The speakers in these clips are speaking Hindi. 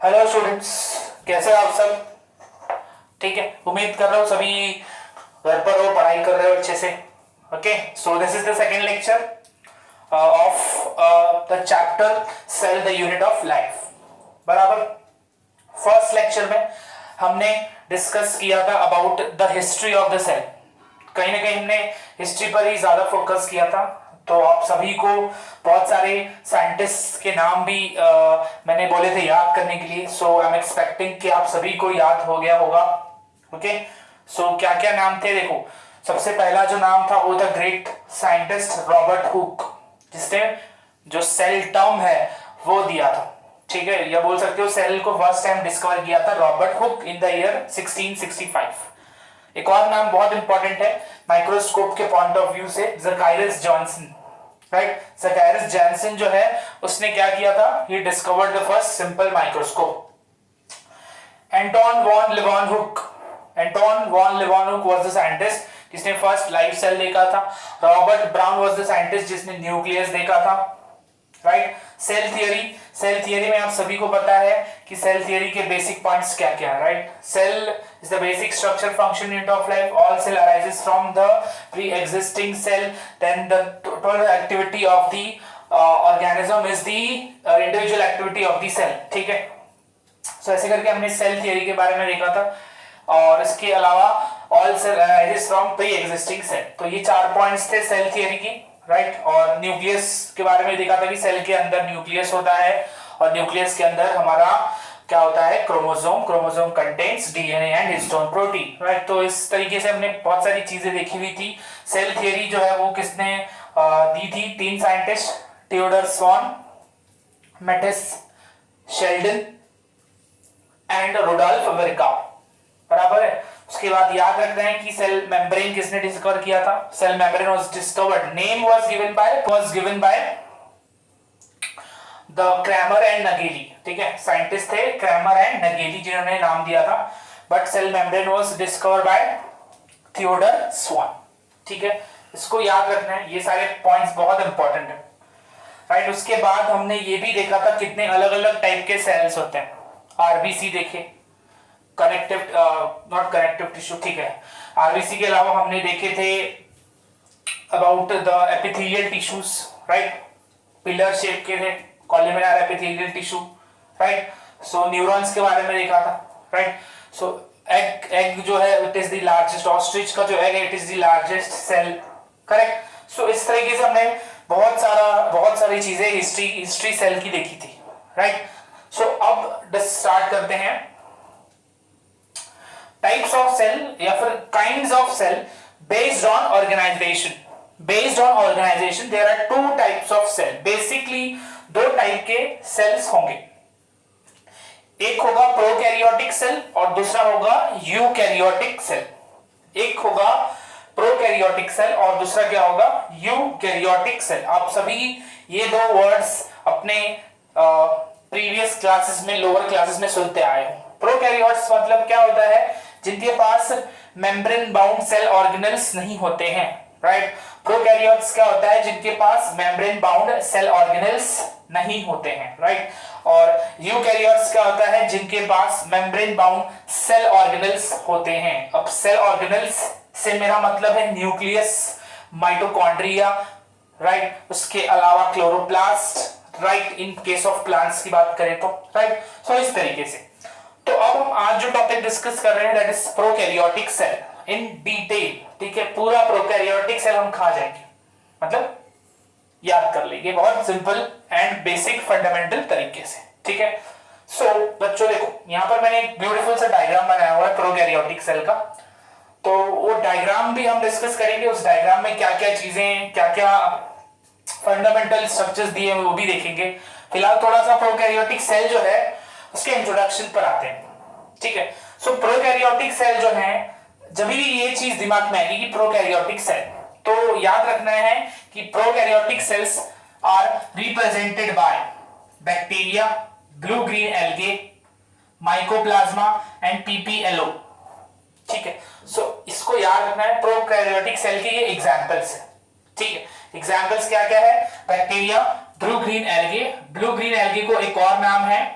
हेलो स्टूडेंट्स, कैसे हैं आप सब? ठीक है, उम्मीद कर रहा हूँ सभी घर पर हो, पढ़ाई कर रहे हो अच्छे से। Okay, so this is the second lecture of the chapter cell the unit of life. बराबर। फर्स्ट लेक्चर में हमने डिस्कस किया था about the history of the cell. कहीं ना कहीं हमने हिस्ट्री पर ही ज्यादा फोकस किया था। तो आप सभी को बहुत सारे साइंटिस्ट के नाम भी मैंने बोले थे याद करने के लिए। सो आई एम एक्सपेक्टिंग कि आप सभी को याद हो गया होगा। ओके, सो क्या क्या नाम थे देखो। सबसे पहला जो नाम था वो था ग्रेट साइंटिस्ट रॉबर्ट हुक, जिसने जो सेल टर्म है वो दिया था। ठीक है, या बोल सकते हो सेल को फर्स्ट टाइम डिस्कवर किया था Robert Hooke in the year 1665। एक और नाम बहुत इंपॉर्टेंट है माइक्रोस्कोप के पॉइंट ऑफ व्यू से, Zacharias Johnson. Right, Zacharias Johnson जो है उसने क्या किया था, he discovered the first simple microscope. Anton von Leeuwenhoek, Anton von Leeuwenhoek was the scientist जिसने फर्स्ट लाइव सेल देखा था। Robert Brown was the scientist जिसने न्यूक्लियस देखा था। Right, cell theory, cell theory में आप सभी को पता है कि सेल थियरी के बेसिक पॉइंट्स क्या क्या है। Right, cell is the basic structure function unit of life. All cell arises from the pre-existing cell. Then the total activity of the organism is the individual activity of the cell. ठीक है, so ऐसे करके हमने सेल थियरी के बारे में देखा था। और इसके अलावा all cell arises from pre-existing cell। तो ये 4 पॉइंट्स थे सेल थियरी की। राइट, और न्यूक्लियस के बारे में देखा था कि सेल के अंदर न्यूक्लियस होता है और न्यूक्लियस के अंदर हमारा क्या होता है, chromosome. Chromosome contains DNA and histone protein. Right, तो इस तरीके से हमने बहुत सारी चीजें देखी हुई थी। सेल थियरी जो है वो किसने दी थी? 3 scientist, Theodor Schwann, Matthias Schleiden and Rudolf Virchow. बराबर है। उसके बाद याद रखते हैं कि सेल मेम्ब्रेन किसने डिस्कवर किया था? Cell membrane was discovered, name was given by the Cramer and Naegeli. ठीक है, साइंटिस्ट थे क्रैमर एंड नगेली जिन्होंने नाम दिया था। But cell membrane was discovered by Theodore Schwann. ठीक है, इसको याद रखना है, ये सारे पॉइंट्स बहुत इंपॉर्टेंट है। राइट, उसके बाद हमने ये भी देखा था कितने अलग अलग टाइप के सेल्स होते हैं। आरबीसी देखे, कनेक्टिव नॉट कनेक्टिव टिश्यू। ठीक है, आरबीसी के अलावा हमने देखे थे about the epithelial tissues. Right, pillar shape के थे, कॉलमिनार एपिथेलियल टिश्यू। राइट, सो न्यूरॉन्स के बारे में देखा था। राइट, सो एग जो है it is the largest, ostrich का जो एग है it is the largest cell. Correct, so इस तरीके से हमने बहुत सारी चीजें हिस्ट्री सेल की देखी थी। राइट, सो अब स्टार्ट करते हैं टाइप्स ऑफ सेल या फिर kinds of cell based on organisation. Based on organisation there are 2 types of cell. Basically 2 type के सेल्स होंगे, एक होगा प्रोकैरियोटिक सेल और दूसरा होगा यूकैरियोटिक सेल। एक होगा प्रोकैरियोटिक सेल और दूसरा क्या होगा, यूकैरियोटिक सेल। आप सभी ये 2 वर्ड्स अपने प्रीवियस क्लासेस में, लोअर क्लासेस में सुनते आए हो। प्रोकैरियोट्स मतलब क्या होता है, जिनके पास मेम्ब्रेन बाउंड सेल ऑर्गेनेल्स नहीं होते हैं। राइट, प्रोकैरियोट्स क्या होता है, जिनके पास मेम्ब्रेन बाउंड सेल ऑर्गेनेल्स नहीं होते हैं। राइट, और यूकैरियोट्स क्या होता है, जिनके पास मेम्ब्रेन बाउंड सेल ऑर्गेनेल्स होते हैं। अब सेल ऑर्गेनेल्स से मेरा मतलब है न्यूक्लियस, माइटोकॉन्ड्रिया। राइट, उसके अलावा chloroplast. Right, in case of plants की बात करें तो। राइट, सो इस तरीके से। तो अब हम आज जो टॉपिक डिस्कस कर रहे हैं that is prokaryotic cell in detail. ठीक है, पूरा प्रोकैरियोटिक सेल हम खा जाएंगे, मतलब याद कर लेंगे बहुत सिंपल एंड बेसिक फंडामेंटल तरीके से। ठीक है, सो बच्चों देखो यहां पर मैंने एक ब्यूटीफुल सा डायग्राम बनाया हुआ है प्रोकैरियोटिक सेल का। तो वो डायग्राम भी हम डिस्कस करेंगे, उस डायग्राम में क्या क्या चीजें, क्या क्या फंडामेंटल स्ट्रक्चर्स दिए हैं वो भी देखेंगे। फिलहाल थोड़ा सा प्रोकैरियोटिक सेल जो है उसके इंट्रोडक्शन पर आते हैं। ठीक है, सो प्रोकैरियोटिक सेल जो है, जब भी ये चीज दिमाग में आएगी कि प्रोकैरियोटिक सेल, तो याद रखना है कि prokaryotic cells are represented by bacteria, blue green algae, mycoplasma and PPLO. ठीक है, सो इसको याद रखना है। प्रोकैरियोटिक सेल के ये एग्जांपल्स है। ठीक है, एग्जांपल्स क्या क्या है, bacteria, blue green algae. Blue green algae को एक और नाम है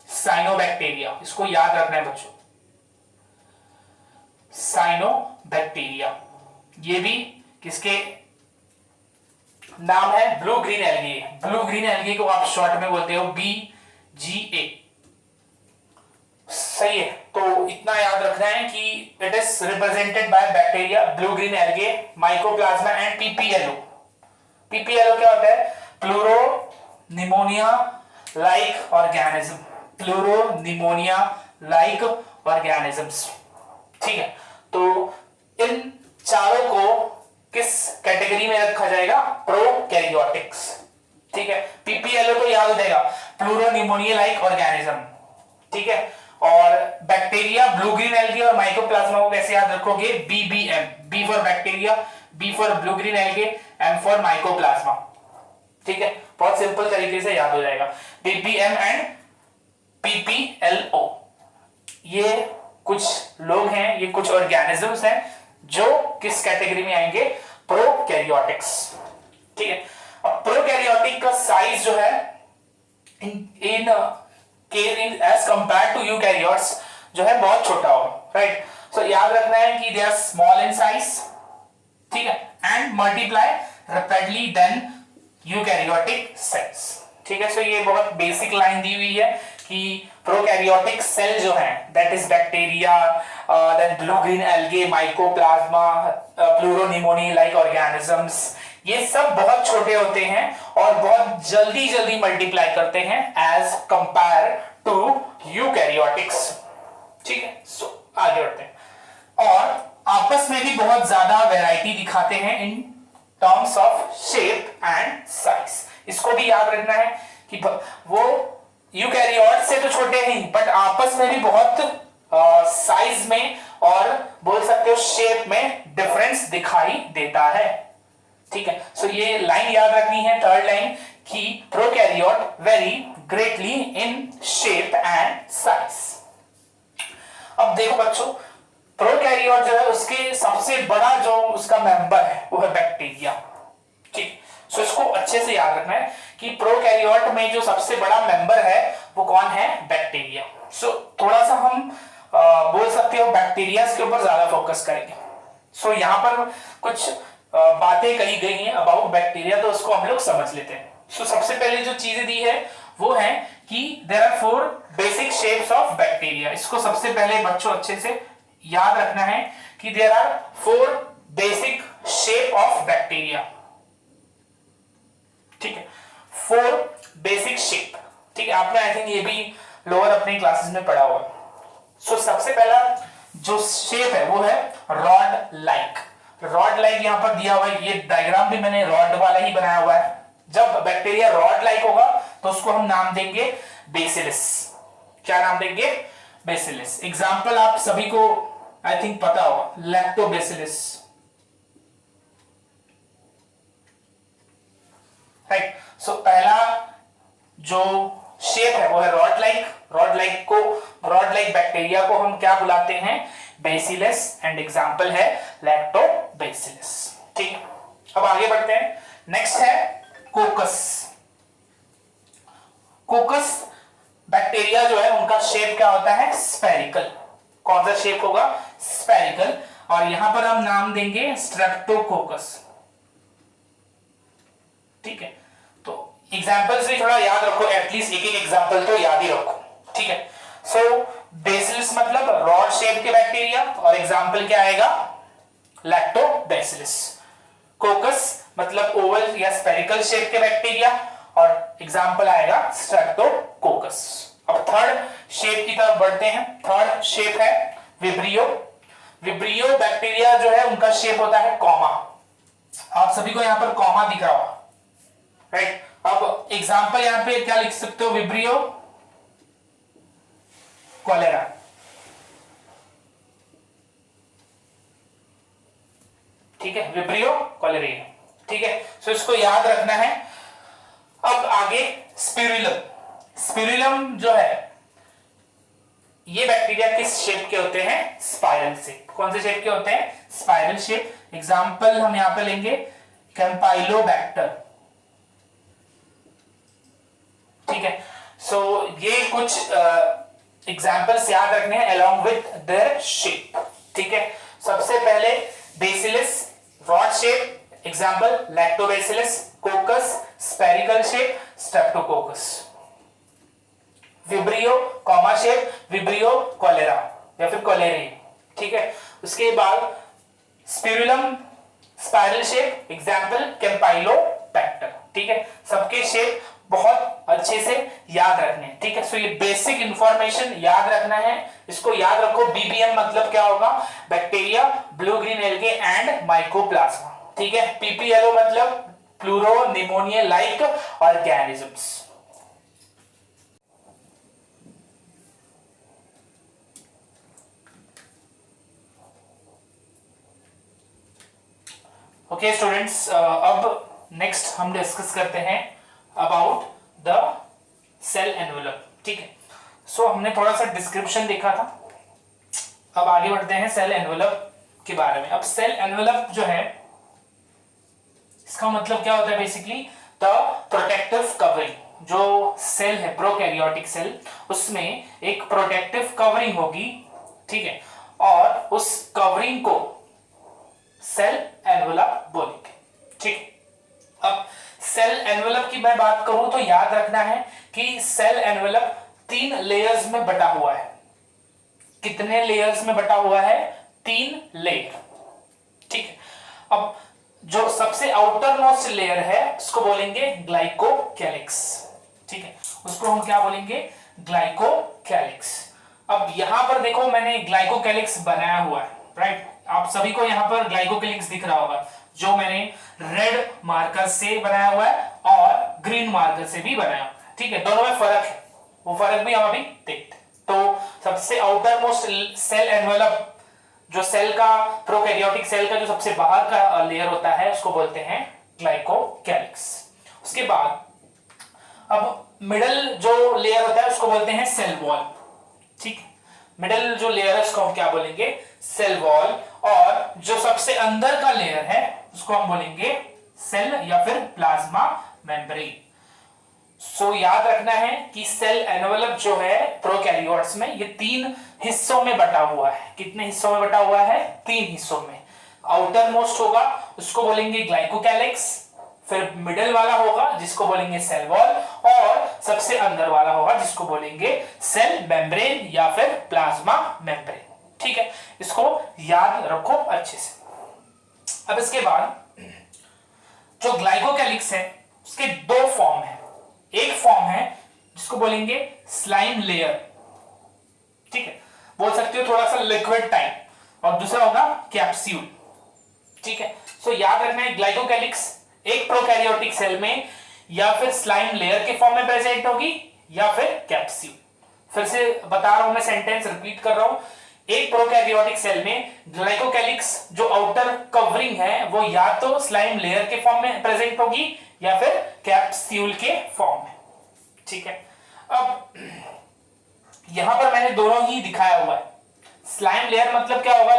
साइनोबैक्टीरिया, इसको याद रखना है बच्चों, साइनोबैक्टीरिया। ये भी किसके नाम है? Blue green algae. Blue green algae को आप शॉर्ट में बोलते हो BGA। सही है, तो इतना याद रखना है कि it is represented by bacteria, blue green algae, mycoplasma and PPLO। PPLO क्या होता है? Pleuro pneumonia like organism, pleuro pneumonia like organisms. ठीक है, तो इन चारों को किस कैटेगरी में रखा जाएगा? प्रोकैरियोटिक्स। ठीक है, PPLO तो याद हो जाएगा, प्लूरो निमोनिया लाइक ऑर्गेनिज्म। ठीक है, और बैक्टीरिया, ब्लू ग्रीन एल्गी और माइकोप्लाज्मा को कैसे याद रखोगे? BBM, B for bacteria, B for blue green algae, M for mycoplasma. ठीक है, बहुत सिंपल तरीके से याद हो जाएगा, BBM एंड PPLO। ये कुछ लोग हैं, ये कुछ ऑर्गेनिजम्स हैं जो किस कैटेगरी में आएंगे? प्रोकैरियोटिक्स। ठीक है, अब प्रोकैरियोटिक का साइज जो है इन एज कंपेयर टू यूकैरियोट्स जो है बहुत छोटा होगा, राइट। सो याद रखना है कि they are small in size, ठीक है, and multiply rapidly than eukaryotic cells. ठीक है, सो ये बहुत बेसिक लाइन दी हुई है कि प्रोकैरियोटिक सेल जो है that is bacteria, then blue green algae, mycoplasma, pleuropneumonia like organisms, ये सब बहुत छोटे होते हैं और बहुत जल्दी जल्दी मल्टीप्लाई करते हैं एज कंपेयर टू यूकैरियोटिक्स। ठीक है, सो आगे बढ़ते हैं, और आपस में भी बहुत ज्यादा वैरायटी दिखाते हैं in terms of shape and size. इसको भी याद रखना है कि वो यूकैरियोट से तो छोटे ही, बट आपस में भी बहुत साइज में और बोल सकते हो शेप में डिफरेंस दिखाई देता है। ठीक है, सो ये लाइन याद रखनी है, थर्ड लाइन, कि prokaryote very greatly in shape and size. अब देखो बच्चों, प्रोकैरियोट जो है उसके सबसे बड़ा जो उसका मेंबर है वो है बैक्टीरिया। ठीक, सो इसको अच्छे से याद रखना है कि प्रोकैरियोट में जो सबसे बड़ा मेंबर है वो कौन है? बैक्टीरिया। सो थोड़ा सा हम बोल सकते हो बैक्टीरिया के ऊपर ज्यादा फोकस करेंगे। सो यहाँ पर कुछ बातें कही गई हैं अबाउट बैक्टीरिया, तो उसको हम लोग समझ लेते हैं। सो सबसे पहले जो चीजें दी है वो है कि there are 4 basic shapes of bacteria. इसको सबसे पहले बच्चों अच्छे से याद रखना है कि there are 4 basic shape of bacteria. ठीक है, 4 बेसिक शेप। ठीक है, आपने आई थिंक ये भी लोअर अपने क्लासेस में पढ़ा हुआ। सो सबसे पहला जो शेप है वो है रॉड लाइक। रॉड लाइक यहां पर दिया हुआ है, ये डायग्राम भी मैंने रॉड वाला ही बनाया हुआ है। जब बैक्टीरिया रॉड लाइक होगा तो उसको हम नाम देंगे बेसिलस। क्या नाम देंगे? बेसिलस। एग्जाम्पल आप सभी को आई थिंक पता होगा, लैक्टोबैसिलस, राइट। सो पहला जो शेप है वो है rod like. Rod like bacteria को हम क्या बुलाते हैं? बेसिलस, एंड एग्जाम्पल है लैक्टोबैसिलस। ठीक है, अब आगे बढ़ते हैं। नेक्स्ट है कोकस। कोकस बैक्टीरिया जो है उनका शेप क्या होता है? स्फेरिकल। कौन सा शेप होगा? स्फेरिकल। और यहां पर हम नाम देंगे स्ट्रेप्टोकोकस। ठीक है, तो एग्जांपल्स भी थोड़ा याद रखो, एटलीस्ट एक एक एग्जांपल तो याद ही रखो। ठीक है, सो बेसिलस मतलब रॉड शेप के बैक्टीरिया, और एग्जांपल क्या आएगा? लैक्टोबैसिलस। कोकस मतलब ओवल या स्फेरिकल शेप के बैक्टीरिया, और एग्जांपल आएगा स्ट्रेप्टोकोकस। अब थर्ड शेप की तरफ बढ़ते हैं। थर्ड शेप है विब्रियो। विब्रियो बैक्टीरिया जो है उनका शेप होता है कॉमा। आप सभी को यहां पर कॉमा दिख रहा होगा, राइट। अब एग्जांपल यहां पे क्या लिख सकते हो? Vibrio cholera. ठीक है, विब्रियो कॉलेरिया। ठीक है, सो इसको याद रखना है। अब आगे स्पिरुलम। स्पिरुलम जो है ये बैक्टीरिया किस शेप के होते हैं? Spiral shape. कौन से शेप के होते हैं? Spiral shape. एग्जांपल हम यहां पे लेंगे कैंपाइलोबैक्टर। ठीक है, सो ये कुछ एग्जाम्पल्स याद रखने हैं along with their shape, ठीक है। सबसे पहले bacillus rod shape, example lactobacillus, coccus spherical shape, streptococcus. Vibrio comma shape, vibrio cholera या फिर कोलेरी, ठीक है। उसके बाद spirillum spiral shape, example campylobacter, ठीक है। सबके शेप बहुत अच्छे से याद रखने, ठीक है। सो ये बेसिक इंफॉर्मेशन याद रखना है, इसको याद रखो। बीबीएम मतलब क्या होगा? Bacteria, blue green algae and mycoplasma, ठीक है। पीपीएलओ मतलब pleuro pneumonia like organisms. Okay students, अब नेक्स्ट हम डिस्कस करते हैं अबाउट द सेल एनवेलप, ठीक है। सो हमने थोड़ा सा डिस्क्रिप्शन देखा था, अब आगे बढ़ते हैं सेल एनवेलप के बारे में। अब सेल एनवेलप जो है, इसका मतलब क्या होता है? Basically the protective covering. जो सेल है प्रोकैरियोटिक सेल, उसमें एक प्रोटेक्टिव कवरिंग होगी, ठीक है, और उस कवरिंग को सेल एनवेलप बोलेंगे, ठीक। अब सेल एनवेलप की मैं बात करूं तो याद रखना है कि सेल एनवेलप 3 लेयर्स में बटा हुआ है। कितने लेयर्स में बटा हुआ है? 3 लेयर, ठीक है। अब जो सबसे आउटर मोस्ट लेयर है उसको बोलेंगे ग्लाइकोकैलिक्स, ठीक है। उसको हम क्या बोलेंगे? ग्लाइकोकैलिक्स। अब यहां पर देखो मैंने ग्लाइकोकैलिक्स बनाया हुआ है, राइट। आप सभी को यहां पर ग्लाइकोकैलिक्स दिख रहा होगा, जो मैंने रेड मार्कर से बनाया हुआ है और ग्रीन मार्कर से भी बनाया हुआ है, ठीक है। दोनों में फर्क है, वो फर्क भी हम अभी देखते हैं। तो सबसे आउटर मोस्ट सेल एनवेलप, जो सेल का प्रोकैरियोटिक सेल का जो सबसे बाहर का लेयर होता है, उसको बोलते हैं ग्लाइकोकैलिक्स। उसके बाद अब मिडल जो लेयर होता है उसको बोलते हैं सेल वॉल, ठीक। मिडल जो लेयर है उसको हम क्या बोलेंगे? Cell wall. और जो सबसे अंदर का लेयर है उसको हम बोलेंगे सेल या फिर प्लाज्मा मेम्ब्रेन। सो याद रखना है कि सेल एनवेलप जो है प्रोकैरियोट्स में, ये 3 हिस्सों में बटा हुआ है। कितने हिस्सों में बटा हुआ है? 3 हिस्सों में। आउटर मोस्ट होगा उसको बोलेंगे ग्लाइकोकैलिक्स, फिर मिडल वाला होगा जिसको बोलेंगे सेल वॉल, और सबसे अंदर वाला होगा जिसको बोलेंगे सेल मेम्ब्रेन या फिर प्लाज्मा मेम्ब्रेन, ठीक है। इसको याद रखो अच्छे से। अब इसके बाद जो ग्लाइकोकैलिक्स है उसके 2 फॉर्म है। एक फॉर्म है जिसको बोलेंगे स्लाइम लेयर, ठीक है, बोल सकते हो थोड़ा सा लिक्विड टाइप, और दूसरा होगा कैप्सूल, ठीक है। सो याद रखना है ग्लाइकोकैलिक्स एक प्रोकैरियोटिक सेल में या फिर स्लाइम लेयर के फॉर्म में प्रेजेंट होगी या फिर कैप्सूल। फिर से बता रहा हूं मैं, सेंटेंस रिपीट कर रहा हूं। एक प्रोकैरियोटिक सेल में ग्लाइकोकैलिक्स जो आउटर कवरिंग है वो या तो स्लाइम लेयर के फॉर्म में प्रेजेंट होगी या फिर कैप्सूल के फॉर्म में, ठीक है। अब यहां पर मैंने दोनों ही दिखाया हुआ है। स्लाइम लेयर मतलब क्या होगा?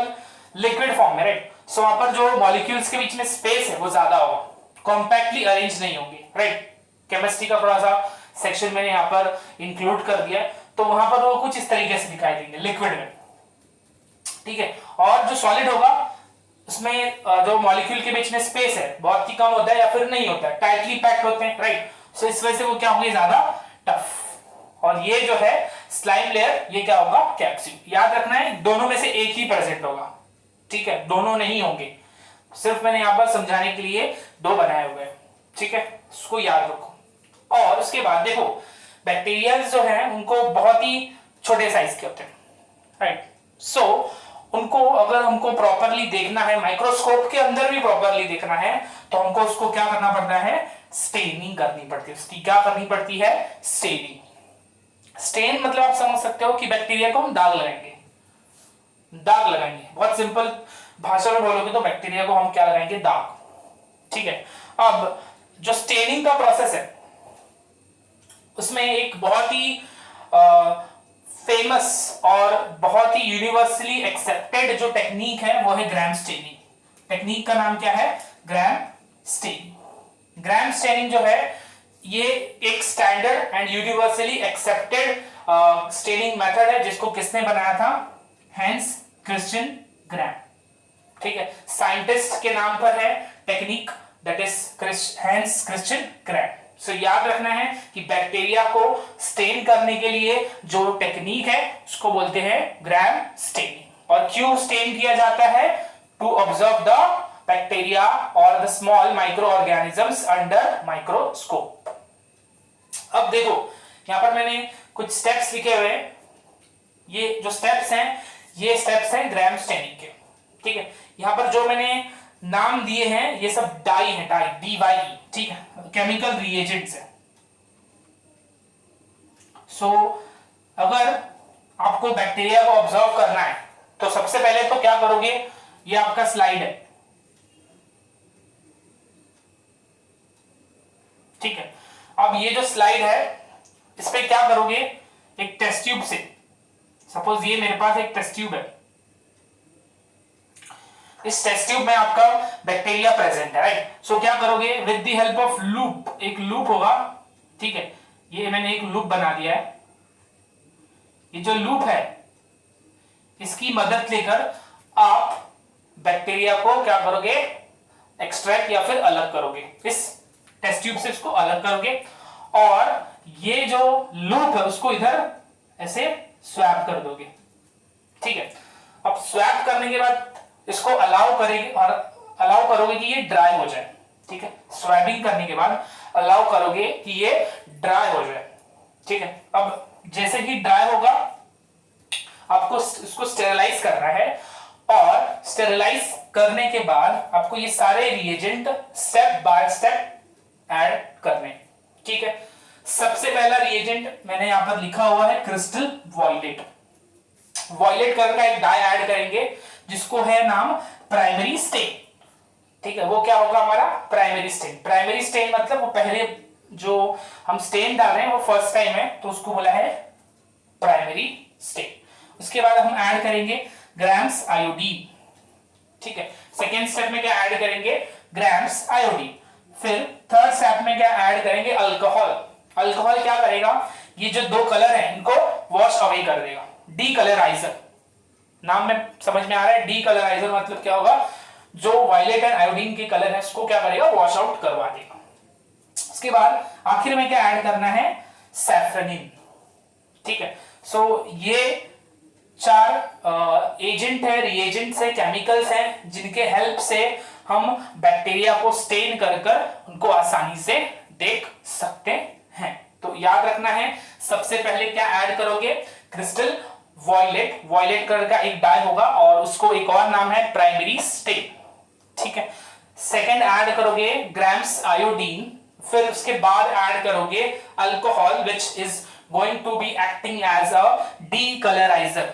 लिक्विड फॉर्म में, राइट। सो वहां पर जो मॉलिक्यूल्स के बीच में स्पेस है वो ज्यादा होगा, कॉम्पैक्टली अरेंज नहीं होंगे, राइट। केमिस्ट्री का थोड़ा सा सेक्शन मैंने यहां पर इंक्लूड कर दिया, तो वहां पर वो कुछ इस तरीके से दिखाई देंगे लिक्विड में, ठीक है। और जो सॉलिड होगा उसमें जो मॉलिक्यूल के बीच में स्पेस है बहुत ही कम होता है या फिर नहीं होता है, टाइटली पैक्ड होते हैं, राइट। सो इस वजह से वो क्या होंगे? ज्यादा टफ। और ये जो है स्लाइम लेयर, ये क्या होगा? कैप्सूल। याद रखना है दोनों में से एक ही प्रेजेंट होगा, ठीक है, दोनों नहीं होंगे। सिर्फ मैंने यहां पर समझाने के लिए 2 बनाए हुए हैं, ठीक है, इसको याद रखो। और उसके बाद देखो बैक्टीरिया जो है उनको बहुत ही छोटे साइज के होते हैं, राइट। सो उनको अगर हमको प्रॉपरली देखना है, माइक्रोस्कोप के अंदर भी प्रॉपरली देखना है, तो हमको उसको क्या करना पड़ता है? स्टेनिंग करनी पड़ती है। उसकी क्या करनी पड़ती है? स्टेनिंग। स्टेन मतलब आप समझ सकते हो कि बैक्टीरिया को हम दाग लगाएंगे, दाग लगाएंगे। बहुत सिंपल भाषा में बोलोगे तो बैक्टीरिया को हम क्या लगाएंगे? दाग, ठीक है। अब जो स्टेनिंग का प्रोसेस है उसमें एक बहुत ही फेमस और बहुत ही यूनिवर्सली एक्सेप्टेड जो टेक्निक है वो है ग्राम स्टेनिंग। टेक्निक का नाम क्या है? Gram staining. ग्राम स्टेनिंग जो है ये एक standard and universally accepted staining method है जिसको किसने बनाया था? Hans Christian Gram. ठीक है, साइंटिस्ट के नाम पर है technique, that is Hans Christian Gram. So याद रखना है कि बैक्टीरिया को स्टेन करने के लिए जो टेक्निक है उसको बोलते हैं ग्रैम स्टेनिंग। और क्यों स्टेन किया जाता है? टू ऑब्जर्व द बैक्टीरिया और the small micro organisms under microscope. अब देखो यहां पर मैंने कुछ स्टेप्स लिखे हुए हैं। ये जो स्टेप्स हैं ये स्टेप्स हैं ग्रैम स्टेनिंग के। ठीक है, यहां पर जो मैंने नाम दिए हैं ये सब डाई है, डाई DYE। ठीक है, केमिकल रिएजेंट्स है। सो अगर आपको बैक्टीरिया को ऑब्जर्व करना है तो सबसे पहले तो क्या करोगे? ये आपका स्लाइड है। ठीक है, अब ये जो स्लाइड है इस पे क्या करोगे? एक टेस्ट ट्यूब से, सपोज ये मेरे पास एक टेस्ट ट्यूब है, इस टेस्ट ट्यूब में आपका बैक्टीरिया प्रेजेंट है, राइट? सो क्या करोगे? With the help of loop, एक लूप होगा। ठीक है, ये मैंने एक लूप बना दिया है। ये जो लूप है इसकी मदद लेकर आप बैक्टीरिया को क्या करोगे? एक्सट्रैक्ट या फिर अलग करोगे। इस टेस्ट ट्यूब से इसको अलग करोगे और ये जो लूप है उसको इधर ऐसे स्वैप कर दोगे। ठीक है, अब स्वैप करने के बाद इसको अलाउ करेंगे और अलाउ करोगे कि ये ड्राई हो जाए। ठीक है, स्वैपिंग करने के बाद अलाउ करोगे कि ये ड्राई हो जाए। ठीक है, अब जैसे ही ड्राई होगा आपको इसको स्टेरिलाइज करना है और स्टेरिलाइज करने के बाद आपको ये सारे reagent step by step add करने। ठीक है, सबसे पहला रिएजेंट मैंने यहां पर लिखा हुआ है क्रिस्टल वॉयलेट। वॉयलेट कलर का एक डाई ऐड करेंगे जिसको है नाम प्राइमरी स्टेन। ठीक है, वो क्या होगा हमारा? Primary stand. प्राइमरी स्टेन मतलब वो पहले जो हम स्टेन डाल रहे हैं वो फर्स्ट टाइम है तो उसको बोला है प्राइमरी स्टेन। उसके बाद हम ऐड करेंगे ग्राम्स आयोडीन। ठीक है, सेकेंड स्टेप में क्या ऐड करेंगे? Grams iodine. फिर थर्ड स्टेप में क्या ऐड करेंगे? अल्कोहल। अल्कोहल क्या करेगा? ये जो दो कलर है इनको वॉश अवे कर देगा। डी कलराइजर, नाम में समझ में आ रहा है? डी कलराइजर मतलब क्या होगा? जो वायलेट एंड आयोडीन के कलर है उसको क्या करेगा? वॉश आउट करवा देगा। उसके बाद आखिर में क्या ऐड करना है? सैफ्रनिन। ठीक है, सो ये चार एजेंट है, रिएजेंट्स है, केमिकल्स हैं जिनके हेल्प से हम बैक्टीरिया को स्टेन कर कर उनको आसानी से देख सकते हैं। तो याद रखना है, सबसे पहले क्या ऐड करोगे? Crystal violet. वॉयलेट कलर का एक डाई होगा और उसको एक और नाम है प्राइमरी स्टेन। ठीक है, सेकंड ऐड करोगे ग्राम्स आयोडीन। फिर उसके बाद ऐड करोगे alcohol which is going to be acting as a decolouriser.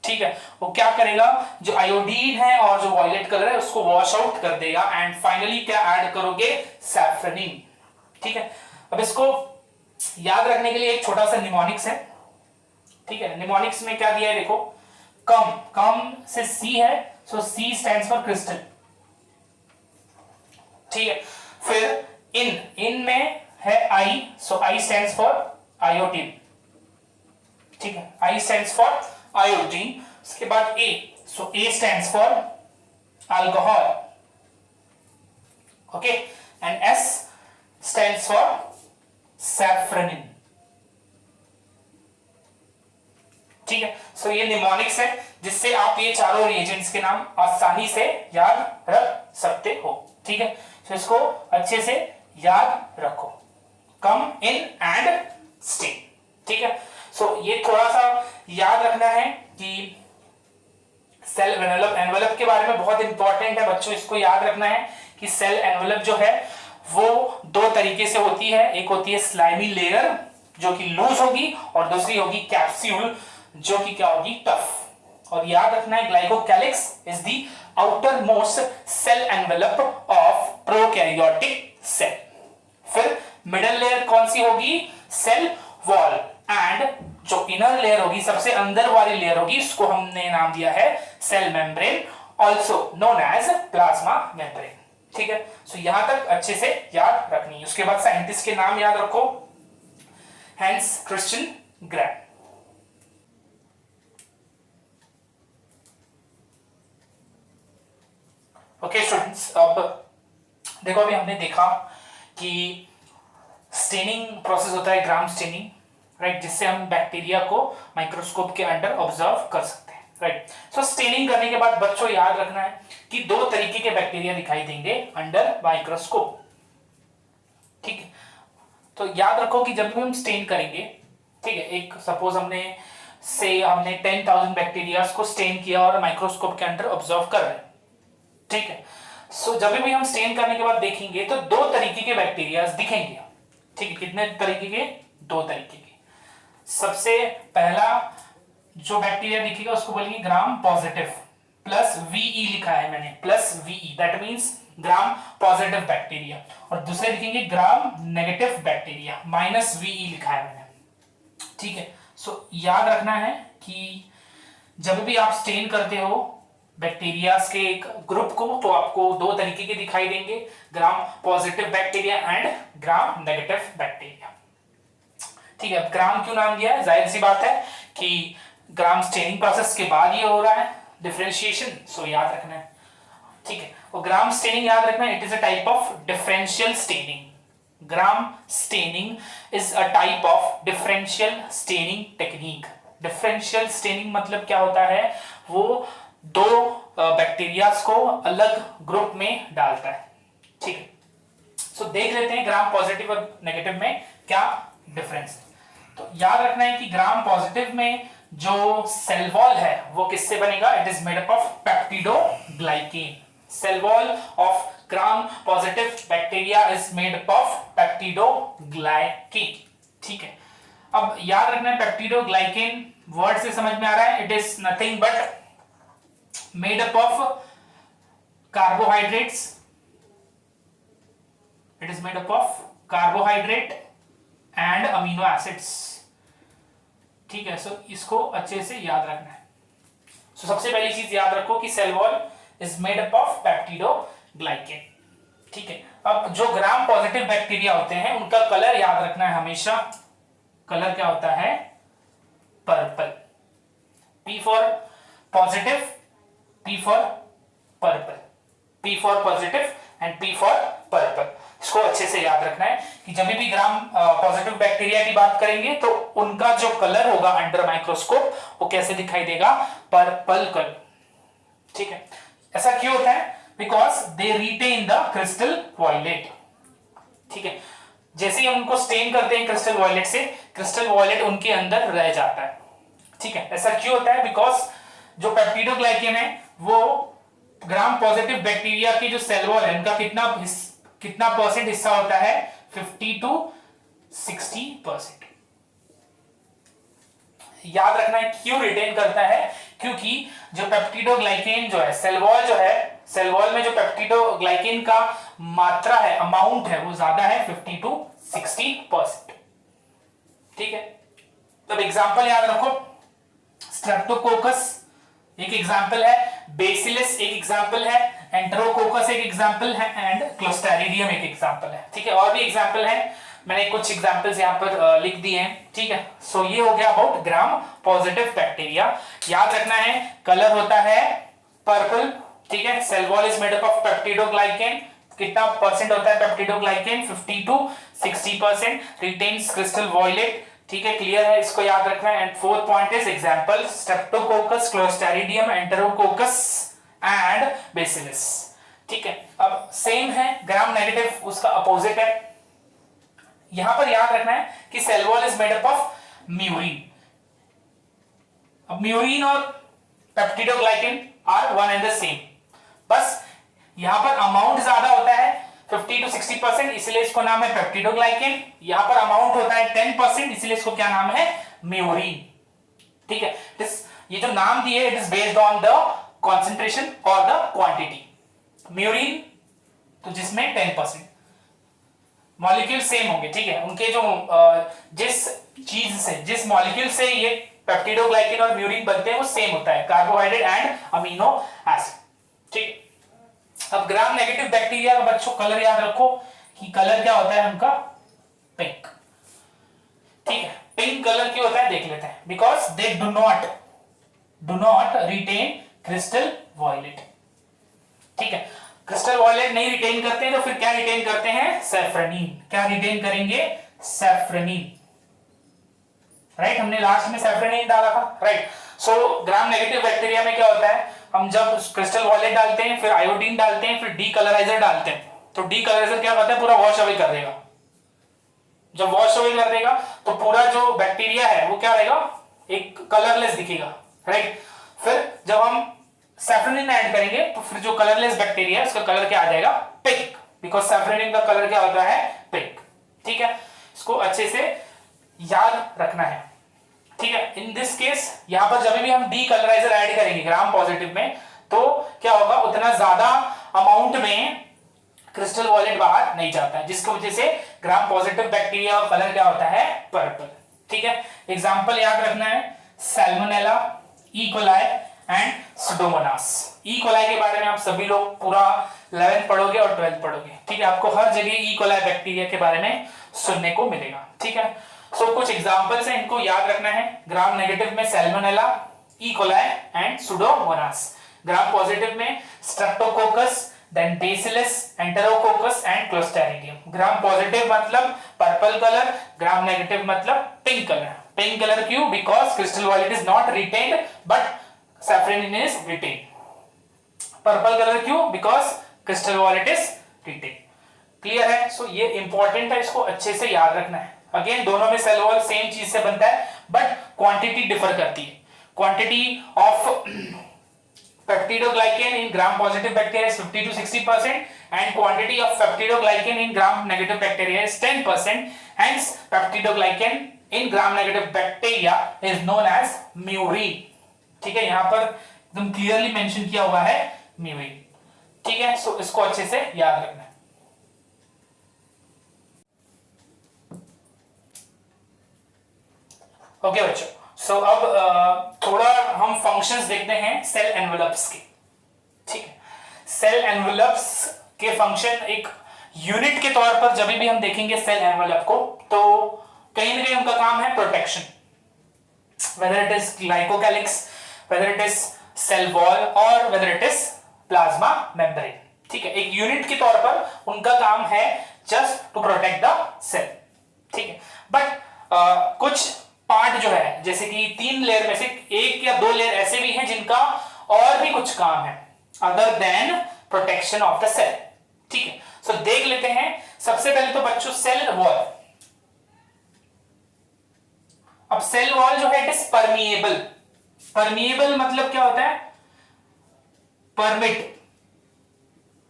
ठीक है, वो क्या करेगा? जो आयोडीन है और जो वॉयलेट कलर है उसको वॉश आउट कर देगा। एंड फाइनली क्या ऐड करोगे? सैफ्रनिन। ठीक है, अब इसको याद रखने के लिए एक छोटा सा निमोनिक्स है। ठीक है, निमोनिक्स में क्या दिया है देखो, कम, कम से सी है, so C stands for crystal. ठीक है, फिर इन, इन में है I, so I stands for iodine. ठीक है, आई स्टैंड्स फॉर आयोडीन। उसके बाद A, so A stands for alcohol. Okay, and S stands for safranin. ठीक है, सो ये निमोनिक्स है जिससे आप ये चारों रिएजेंट्स के नाम आसानी से याद रख सकते हो। ठीक है, तो इसको अच्छे से याद रखो, कम इन एंड स्टे। ठीक है, सो ये थोड़ा सा याद रखना है कि सेल एनवेलप के बारे में बहुत इंपॉर्टेंट है बच्चों। इसको याद रखना है कि सेल एनवेलप जो है वो दो तरीके से होती है। एक होती है स्लाइमी लेयर जो कि लूज होगी और दूसरी होगी कैप्सूल जो कि क्या होगी? टफ। और याद रखना है glycocalyx is the outer most cell envelope of prokaryotic cell. फिर मिडल लेयर कौन सी होगी? Cell wall. एंड जो इनर लेयर होगी, सबसे अंदर वाली लेयर होगी, उसको हमने नाम दिया है cell membrane, also known as plasma membrane. ठीक है, सो यहां तक अच्छे से याद रखनी है। उसके बाद साइंटिस्ट के नाम याद रखो, Hans Christian Gram. Okay students, अब देखो अभी हमने देखा कि स्टेनिंग प्रोसेस होता है, ग्राम स्टेनिंग, राइट, जिससे हम बैक्टीरिया को माइक्रोस्कोप के अंडर ऑब्जर्व कर सकते हैं, राइट। सो स्टेनिंग करने के बाद बच्चों याद रखना है कि दो तरीके के बैक्टीरिया दिखाई देंगे अंडर माइक्रोस्कोप, ठीक है। तो याद रखो कि जब भी हम स्टेन करेंगे, ठीक है, एक सपोज हमने 10,000 बैक्टीरिया को स्टेन किया और माइक्रोस्कोप के अंदर ऑब्जर्व कर रहे हैं, ठीक है। सो जब भी हम स्टेन करने के बाद देखेंगे तो दो तरीके के बैक्टीरिया दिखेंगे, ठीक है। कितने तरीके के? दो तरीके के। सबसे पहला जो बैक्टीरिया दिखेगा उसको बोलेंगे ग्राम पॉजिटिव, प्लस वीई लिखा है मैंने, plus VE, that means gram positive bacteria. और दूसरे दिखेंगे gram negative bacteria, minus VE लिखा है मैंने, ठीक है। सो याद रखना है कि जब भी आप स्टेन करते हो बैक्टीरियाज के एक ग्रुप को तो आपको दो तरीके के दिखाई देंगे, ग्राम positive bacteria and gram negative bacteria, ठीक है। ग्राम क्यों नाम दिया है? जाहिर सी बात है कि ग्राम स्टेनिंग प्रोसेस के बाद ये हो रहा है डिफरेंशिएशन, सो याद रखना है, ठीक है। और ग्राम स्टेनिंग याद रखना है, it is a type of differential staining. Gram staining is a type of differential staining technique. Differential staining मतलब क्या होता है? वो दो बैक्टीरियाज को अलग ग्रुप में डालता है, ठीक है। सो देख लेते हैं ग्राम पॉजिटिव और नेगेटिव में क्या डिफरेंस है। तो याद रखना है कि ग्राम पॉजिटिव में जो सेल वॉल है वो किससे बनेगा? It is made up of peptidoglycan. Cell wall of gram positive bacteria is made up of peptidoglycan, ठीक है। अब याद रखना है पेप्टिडोग्लाइकेन वर्ड से समझ में आ रहा है, it is nothing but made up of carbohydrates. It is made up of carbohydrate and amino acids, ठीक है। सो इसको अच्छे से याद रखना है। सो सबसे पहली चीज याद रखो कि cell wall is made up of peptidoglycan, ठीक है। अब जो ग्राम पॉजिटिव बैक्टीरिया होते हैं उनका कलर याद रखना है हमेशा। कलर क्या होता है? Purple. P for positive, P for purple, P for positive and P for purple। इसको अच्छे से याद रखना है कि जब भी ग्राम पॉजिटिव बैक्टीरिया की बात करेंगे तो उनका जो कलर होगा अंडर माइक्रोस्कोप वो कैसे दिखाई देगा? पर्पल कलर, ठीक है। ऐसा क्यों होता है? Because they retain the crystal violet, ठीक है। जैसे ही हम उनको स्टेन करते हैं क्रिस्टल वॉयलेट से, क्रिस्टल वॉयलेट उनके अंदर रह जाता है, ठीक है। ऐसा क्यों होता है? बिकॉज जो पेप्टिडोग्लाइकेन है वो ग्राम पॉजिटिव बैक्टीरिया की जो सेल वॉल है उनका कितना परसेंट हिस्सा होता है? 50 to 60%। याद रखना है क्यों रिटेन करता है? क्योंकि जो पेप्टिडोग्लाइकेन जो है सेल वॉल जो है, सेल वॉल में जो पेप्टिडोग्लाइकेन का मात्रा है, अमाउंट है, वो ज्यादा है 50 to 60%, ठीक है। तो एग्जांपल याद रखो, स्ट्रेप्टोकोकस एक एग्जाम्पल है, बेसिलस एक एग्जाम्पल है, एंटेरोकोकस एक एग्जाम्पल है एंड क्लोस्ट्रिडियम एक एग्जाम्पल है, ठीक है। और भी एग्जाम्पल है, मैंने कुछ एग्जाम्पल्स यहाँ पर लिख दिए हैं, ठीक है। सो ये हो गया अबाउट ग्राम पॉजिटिव बैक्टीरिया। याद रखना है क्लर होता है पर्पल, ठीक है। Cell wall is made up of peptidoglycan, कितना परसेंट होता है peptidoglycan? 50 to 60%। Retains crystal violet, ठीक है, क्लियर है, इसको याद रखना है। And fourth point is example streptococcus, clostridium, enterococcus and bacillus, ठीक है। अब सेम है ग्राम नेगेटिव, उसका अपोजिट है। यहां पर याद रखना है कि cell wall is made up of murein. अब म्यूरिन और peptidoglycan are one and the same, बस यहां पर अमाउंट ज्यादा होता है 50 to 60%, इसलिए इसको नाम है पेप्टिडोग्लाइकेन। यहां पर अमाउंट होता है 10%, इसलिए इसको क्या नाम है? म्यूरिन, ठीक है। ये जो नाम दिए it is based on the concentration और द क्वांटिटी। म्यूरिन तो जिसमें 10%, मॉलिक्यूल सेम होंगे, ठीक है। उनके जो जिस चीज से, जिस मॉलिक्यूल से ये पेप्टिडोग्लाइकेन और म्यूरिन बनते हैं वो सेम होता है, कार्बोहाइड्रेट एंड अमीनो एसिड, ठीक। अब ग्राम नेगेटिव बैक्टीरिया का बच्चों कलर याद रखो कि कलर क्या होता है उनका, पिंक। ठीक है, पिंक कलर क्यों होता है देख लेते हैं। Because they do not retain crystal violet. ठीक है, क्रिस्टल वॉयलेट नहीं रिटेन करते हैं तो फिर क्या रिटेन करते हैं, सैफ्रनीन। क्या रिटेन करेंगे, सैफ्रनीन। राइट, हमने लास्ट में सैफ्रनीन डाला था। राइट, सो ग्राम नेगेटिव बैक्टीरिया में क्या होता है, हम जब क्रिस्टल वॉयलेट डालते हैं, फिर आयोडीन डालते हैं, फिर डी कलराइजर डालते हैं, तो डी कलराइजर क्या करता है, पूरा वॉश अवे कर देगा। जब वॉश अवे कर देगा तो पूरा जो बैक्टीरिया है वो क्या रहेगा, एक कलरलेस दिखेगा। राइट, फिर जब हम सैफ्रनिन ऐड करेंगे तो फिर जो कलरलेस बैक्टीरिया है उसका कलर क्या आ जाएगा, पिंक। बिकॉज सैफ्रनिन का कलर क्या होता है, पिंक। ठीक है, इसको अच्छे से याद रखना है। ठीक है, इन दिस केस यहां पर जब भी हम डी कलराइजर ऐड करेंगे ग्राम पॉजिटिव में तो क्या होगा, उतना ज्यादा अमाउंट में क्रिस्टल वॉयलेट बाहर नहीं जाता है, जिसकी वजह से ग्राम पॉजिटिव बैक्टीरिया का कलर क्या होता है, पर्पल। ठीक है, एग्जांपल याद रखना है, Salmonella, E coli and Pseudomonas. E coli के बारे में आप सभी लोग पूरा 11th पढ़ोगे और 12th पढ़ोगे। ठीक है, आपको हर जगह ई कोलाई बैक्टीरिया के बारे में सुनने को मिलेगा। ठीक है, सो कुछ एग्जांपल्स हैं, इनको याद रखना है। ग्राम नेगेटिव में salmonella, E coli and pseudomonas. Gram positive में streptococcus, then bacillus, enterococcus and clostridium. Gram positive मतलब पर्पल कलर, ग्राम नेगेटिव मतलब पिंक कलर। पिंक कलर क्यों, because crystal violet is not retained but safranin is retained. Purple colour क्यों, because crystal violet is retained. Clear है, सो ये इंपॉर्टेंट है, इसको अच्छे से याद रखना है। अगेन दोनों में सेल वॉल सेम चीज से बनता है बट क्वांटिटी डिफर करती है। Quantity of peptidoglycan in gram positive bacteria is 50 to 60% and quantity of peptidoglycan in gram negative bacteria is 10%. Hence peptidoglycan in gram negative bacteria is known as murin. ठीक है, यहां पर एकदम क्लियरली मेंशन किया हुआ है murin। ठीक है, सो इसको अच्छे से याद रखना है। ओके बच्चों, सो अब थोड़ा हम फंक्शंस देखते हैं सेल एनवेलप्स के। ठीक है, सेल एनवेलप्स के फंक्शन एक यूनिट के तौर पर जब भी हम देखेंगे सेल एनवेलप को तो कहीं ना कहीं उनका काम है protection, whether it is glycocalyx, whether it is cell wall और whether it is plasma membrane। ठीक है, एक यूनिट के तौर पर उनका काम है just to protect the cell. ठीक है, बट कुछ पार्ट जो है जैसे कि 3 लेयर में से 1 या 2 लेयर ऐसे भी हैं जिनका और भी कुछ काम है other than protection of the cell. ठीक है, सो देख लेते हैं। सबसे पहले तो बच्चों सेल वॉल। अब सेल वॉल जो है इट इज परमिएबल। परमिएबल मतलब क्या होता है, परमिट।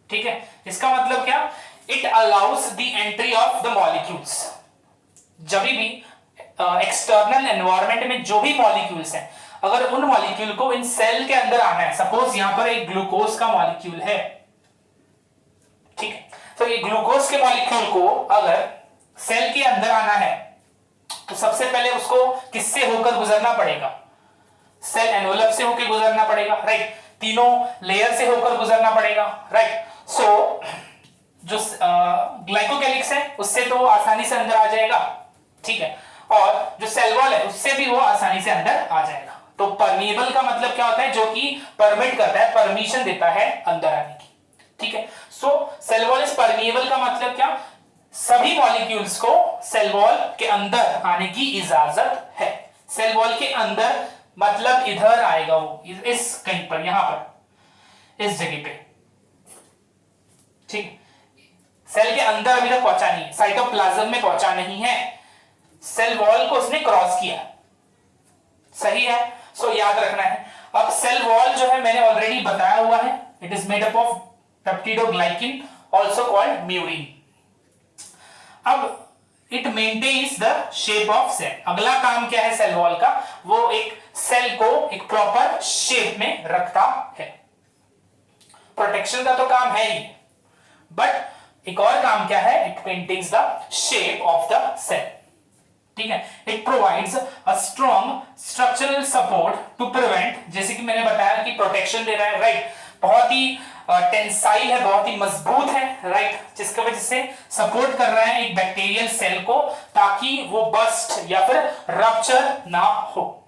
ठीक है, इसका मतलब क्या, it allow us the entry of the molecules. जब भी एक्सटर्नल एनवायरनमेंट में जो भी मॉलिक्यूल्स हैं, अगर उन मॉलिक्यूल को इन सेल के अंदर आना है, सपोज यहां पर एक ग्लूकोज का मॉलिक्यूल है। ठीक है, तो ये ग्लूकोज के मॉलिक्यूल को अगर सेल के अंदर आना है तो सबसे पहले उसको किससे होकर गुजरना पड़ेगा, सेल एनवेलप से होकर गुजरना पड़ेगा। राइट, तीनों लेयर से होकर गुजरना पड़ेगा। राइट, सो जो ग्लाइकोकैलिक्स है उससे तो वो आसानी से अंदर आ जाएगा। ठीक है, और जो सेल वॉल है उससे भी वो आसानी से अंदर आ जाएगा। तो परमिएबल का मतलब क्या होता है, जो कि परमिट करता है, परमिशन देता है अंदर आने की। ठीक है, सो सेल वॉल इज परमिएबल का मतलब क्या, सभी मॉलिक्यूल्स को सेल वॉल के अंदर आने की इजाजत है। सेल वॉल के अंदर मतलब इधर आएगा वो, इस कहीं पर, यहां पर, इस जगह पे। ठीक, सेल के अंदर अभी तक पहुंचा नहीं है, साइटोप्लाज्म में पहुंचा नहीं है, सेल वॉल को उसने क्रॉस किया। सही है, सो याद रखना है। अब सेल वॉल जो है मैंने ऑलरेडी बताया हुआ है, it is made up of peptidoglycan also called murein. अब it maintains the shape of cell. अगला काम क्या है सेल वॉल का, वो एक सेल को एक प्रॉपर शेप में रखता है। प्रोटेक्शन का तो काम है ही, बट एक और काम क्या है, it maintains the shape of the cell. ठीक है, it provides a strong structural support to prevent, जैसे कि मैंने बताया कि प्रोटेक्शन दे रहा है। राइट, बहुत ही टेंसाइल है, बहुत ही मजबूत है, राइट, जिसकी वजह से सपोर्ट कर रहा है एक बैक्टीरियल सेल को ताकि वो बस्ट या फिर रप्चर ना हो।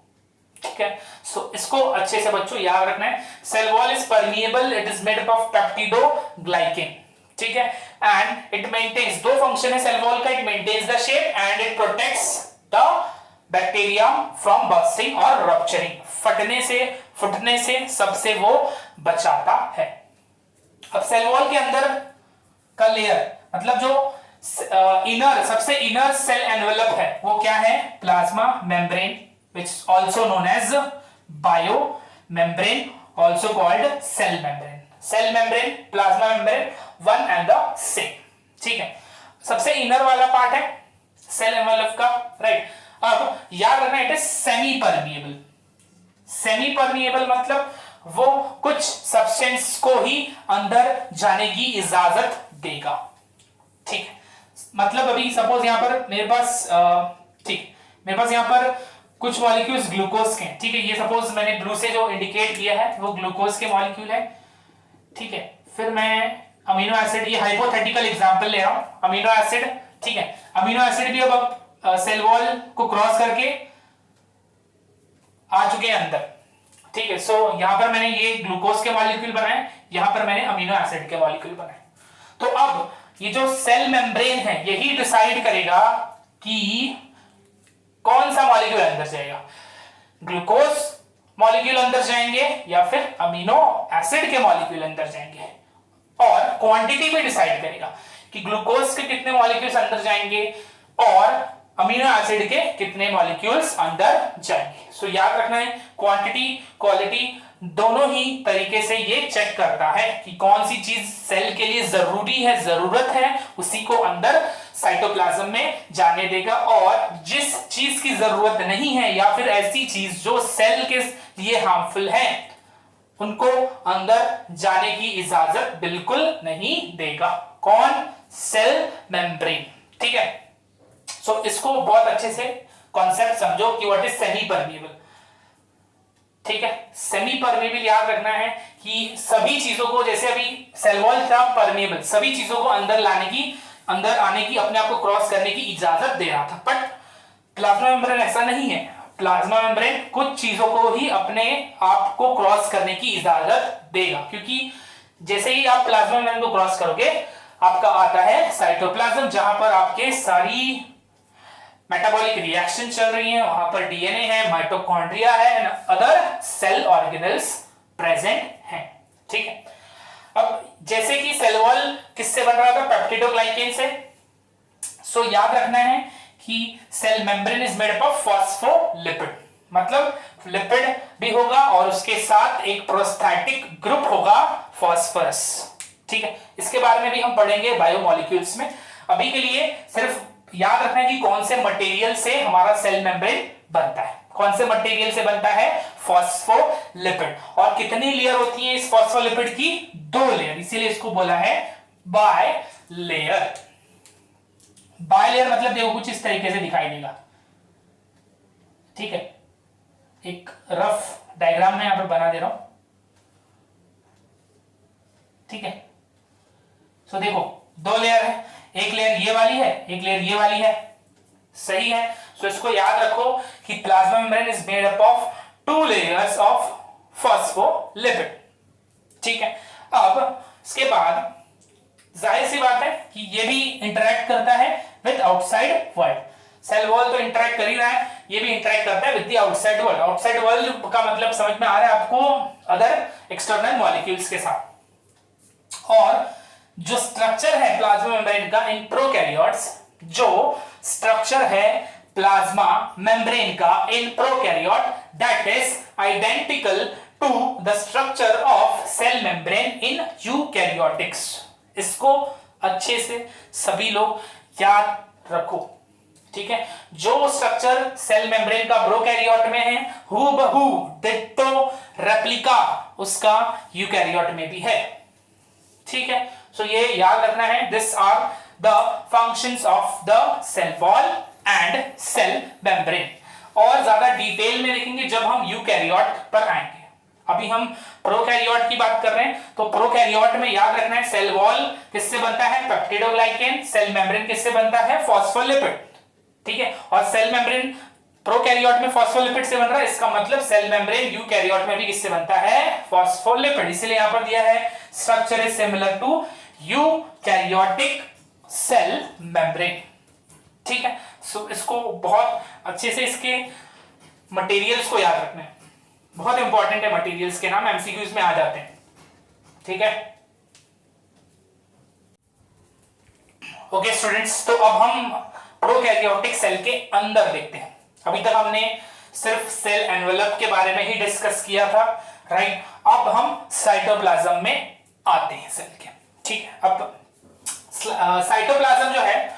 ठीक है, सो इसको अच्छे से बच्चों याद रखना है। Cell wall is permeable, it is made up of peptidoglycan. ठीक है, एंड इट मेंटेन्स, दो फंक्शन है सेल वॉल का, it maintains the shape and it protects the bacteria from bursting और रप्चरिंग, फटने से सबसे वो बचाता है। अब सेल वॉल के अंदर का लेयर मतलब जो सबसे इनर सेल एनवेलप है वो क्या है? Plasma membrane, which is also known as bio membrane, also called cell membrane. Cell membrane, plasma membrane, one and the same. ठीक है, सबसे इनर वाला पार्ट है सेल एनवेलप का, राइट। अब याद रखना, it is semi permeable. Semi permeable मतलब वो कुछ सब्सटेंस को ही अंदर जाने की इजाजत देगा। ठीक है, मतलब अभी सपोज यहां पर मेरे पास यहां पर कुछ मॉलिक्यूल्स ग्लूकोज के, ठीक है, ये सपोज मैंने ब्लू से जो इंडिकेट किया है वो ग्लूकोज के मॉलिक्यूल है। ठीक है, फिर मैं अमीनो एसिड, ये हाइपोथेटिकल एग्जांपल ले रहा हूं, अमीनो एसिड, ठीक है, अमीनो एसिड भी अब सेल वॉल को क्रॉस करके आ चुके हैं अंदर। ठीक है, सो यहां पर मैंने ये ग्लूकोज के मॉलिक्यूल बनाए, यहां पर मैंने अमीनो एसिड के मॉलिक्यूल बनाए। तो अब ये जो सेल मेम्ब्रेन है यही डिसाइड करेगा कि कौन सा मॉलिक्यूल अंदर जाएगा, ग्लूकोज मॉलिक्यूल अंदर जाएंगे या फिर अमीनो एसिड के मॉलिक्यूल अंदर जाएंगे, और क्वांटिटी भी डिसाइड करेगा कि ग्लूकोज के कितने मॉलिक्यूल्स अंदर जाएंगे और अमीनो एसिड के कितने मॉलिक्यूल्स अंदर जाएंगे। सो याद रखना है, क्वांटिटी क्वालिटी दोनों ही तरीके से ये चेक करता है कि कौन सी चीज सेल के लिए जरूरी है, जरूरत है, उसी को अंदर साइटोप्लाज्म में जाने देगा, और जिस चीज की जरूरत नहीं है या फिर ऐसी चीज जो सेल के लिए हार्मफुल है उनको अंदर जाने की इजाजत बिल्कुल नहीं देगा। कौन? Cell membrane. ठीक है, सो इसको बहुत अच्छे से कॉन्सेप्ट समझो कि व्हाट इज सेमी परमिएबल। ठीक है, सेमी परमेबल याद रखना है कि सभी चीजों को, जैसे अभी सेल वॉल था परमेबल, सभी चीजों को अंदर आने की, अपने आप को क्रॉस करने की इजाजत दे रहा था, बट प्लाज्मा मेम्ब्रेन ऐसा नहीं है। प्लाज्मा मेम्ब्रेन कुछ चीजों को ही अपने आप को क्रॉस करने की इजाजत देगा, क्योंकि जैसे ही आप प्लाज्मा मेम्ब्रेन को क्रॉस करोगे आपका आता है साइटोप्लाज्म, जहां पर आपके सारी मेटाबॉलिक रिएक्शन चल रही है, वहां पर डीएनए है, माइटोकॉन्ड्रिया है and other cell organelles present हैं। ठीक है, अब जैसे कि सेल वॉल किससे बन रहा था? पेप्टिडोग्लाइकेन से। सो याद रखना है कि cell membrane is made up of phospholipid, मतलब लिपिड भी होगा और उसके साथ एक प्रोस्थेटिक ग्रुप होगा फॉस्फोरस। ठीक है, इसके बारे में भी हम पढ़ेंगे बायोमोलिक्यूल्स में। अभी के लिए सिर्फ याद रखना है कि कौन से मटेरियल से हमारा सेल मेम्ब्रेन बनता है, कौन से मटेरियल से बनता है? फॉस्फोलिपिड। और कितनी लेयर होती है इस फॉस्फोलिपिड की? 2 लेयर, इसीलिए इसको बोला है बाय लेयर। बाय लेयर मतलब देखो कुछ इस तरीके से दिखाई देगा। ठीक है, एक रफ डायग्राम में यहां पर बना दे रहा हूं। ठीक है, सो देखो 2 लेयर है, एक लेयर ये वाली है, एक लेयर ये वाली है, सही है। सो इसको याद रखो कि plasma membrane is made up of 2 layers of phospholipid. ठीक है, अब इसके बाद जाहिर सी बात है कि ये भी इंटरैक्ट करता है with outside world. Cell wall तो इंटरैक्ट कर ही रहा है, ये भी इंटरैक्ट करता है with the outside world. Outside world का मतलब समझ में आ रहा है आपको? अदर एक्सटर्नल मॉलिक्यूल्स के साथ। और जो स्ट्रक्चर है प्लाज्मा मेम्ब्रेन का इन प्रोकैरियोट्स, जो स्ट्रक्चर है प्लाज्मा मेम्ब्रेन का in prokaryote, that is identical to the structure of cell membrane in eukaryotics. इसको अच्छे से सभी लोग याद रखो। ठीक है, जो स्ट्रक्चर सेल मेम्ब्रेन का प्रोकैरियोट में है, हूबहू डिट्टो रेप्लिका उसका यूकैरियोट में भी है। ठीक है, सो ये याद रखना है, these are the functions of the cell wall and cell membrane. और ज्यादा डिटेल में देखेंगे जब हम यूकैरियोट पर आएंगे। अभी हम प्रोकैरियोट की बात कर रहे हैं, तो प्रोकैरियोट में याद रखना है सेल वॉल किससे बनता है, पेप्टिडोग्लाइकेन, सेल मेम्ब्रेन किससे बनता है, फॉस्फोलिपिड, ठीक है, और सेल मेम्ब्रेन प्रोकैरियोट में फॉस्फोलिपिड से बन रहा है, इसका मतलब सेल मेम्ब्रेन यूकैरियोट में भी किससे बनता है, फॉस्फोलिपिड, इसलिए यहां पर दिया है structure is similar to eukaryotic cell membrane, ठीक है। सो इसको बहुत अच्छे से इसके मटेरियल्स को याद रखना है, बहुत इंपॉर्टेंट है, मटेरियल्स के नाम एमसीक्यूज में आ जाते हैं, ठीक है। ओके स्टूडेंट्स, तो अब हम प्रोकैरियोटिक सेल के अंदर देखते हैं। अभी तक हमने सिर्फ सेल एनवेलप के बारे में ही डिस्कस किया था, राइट। अब हम साइटोप्लाज्म में आते हैं सेल के, ठीक है। अब साइटोप्लाज्म जो है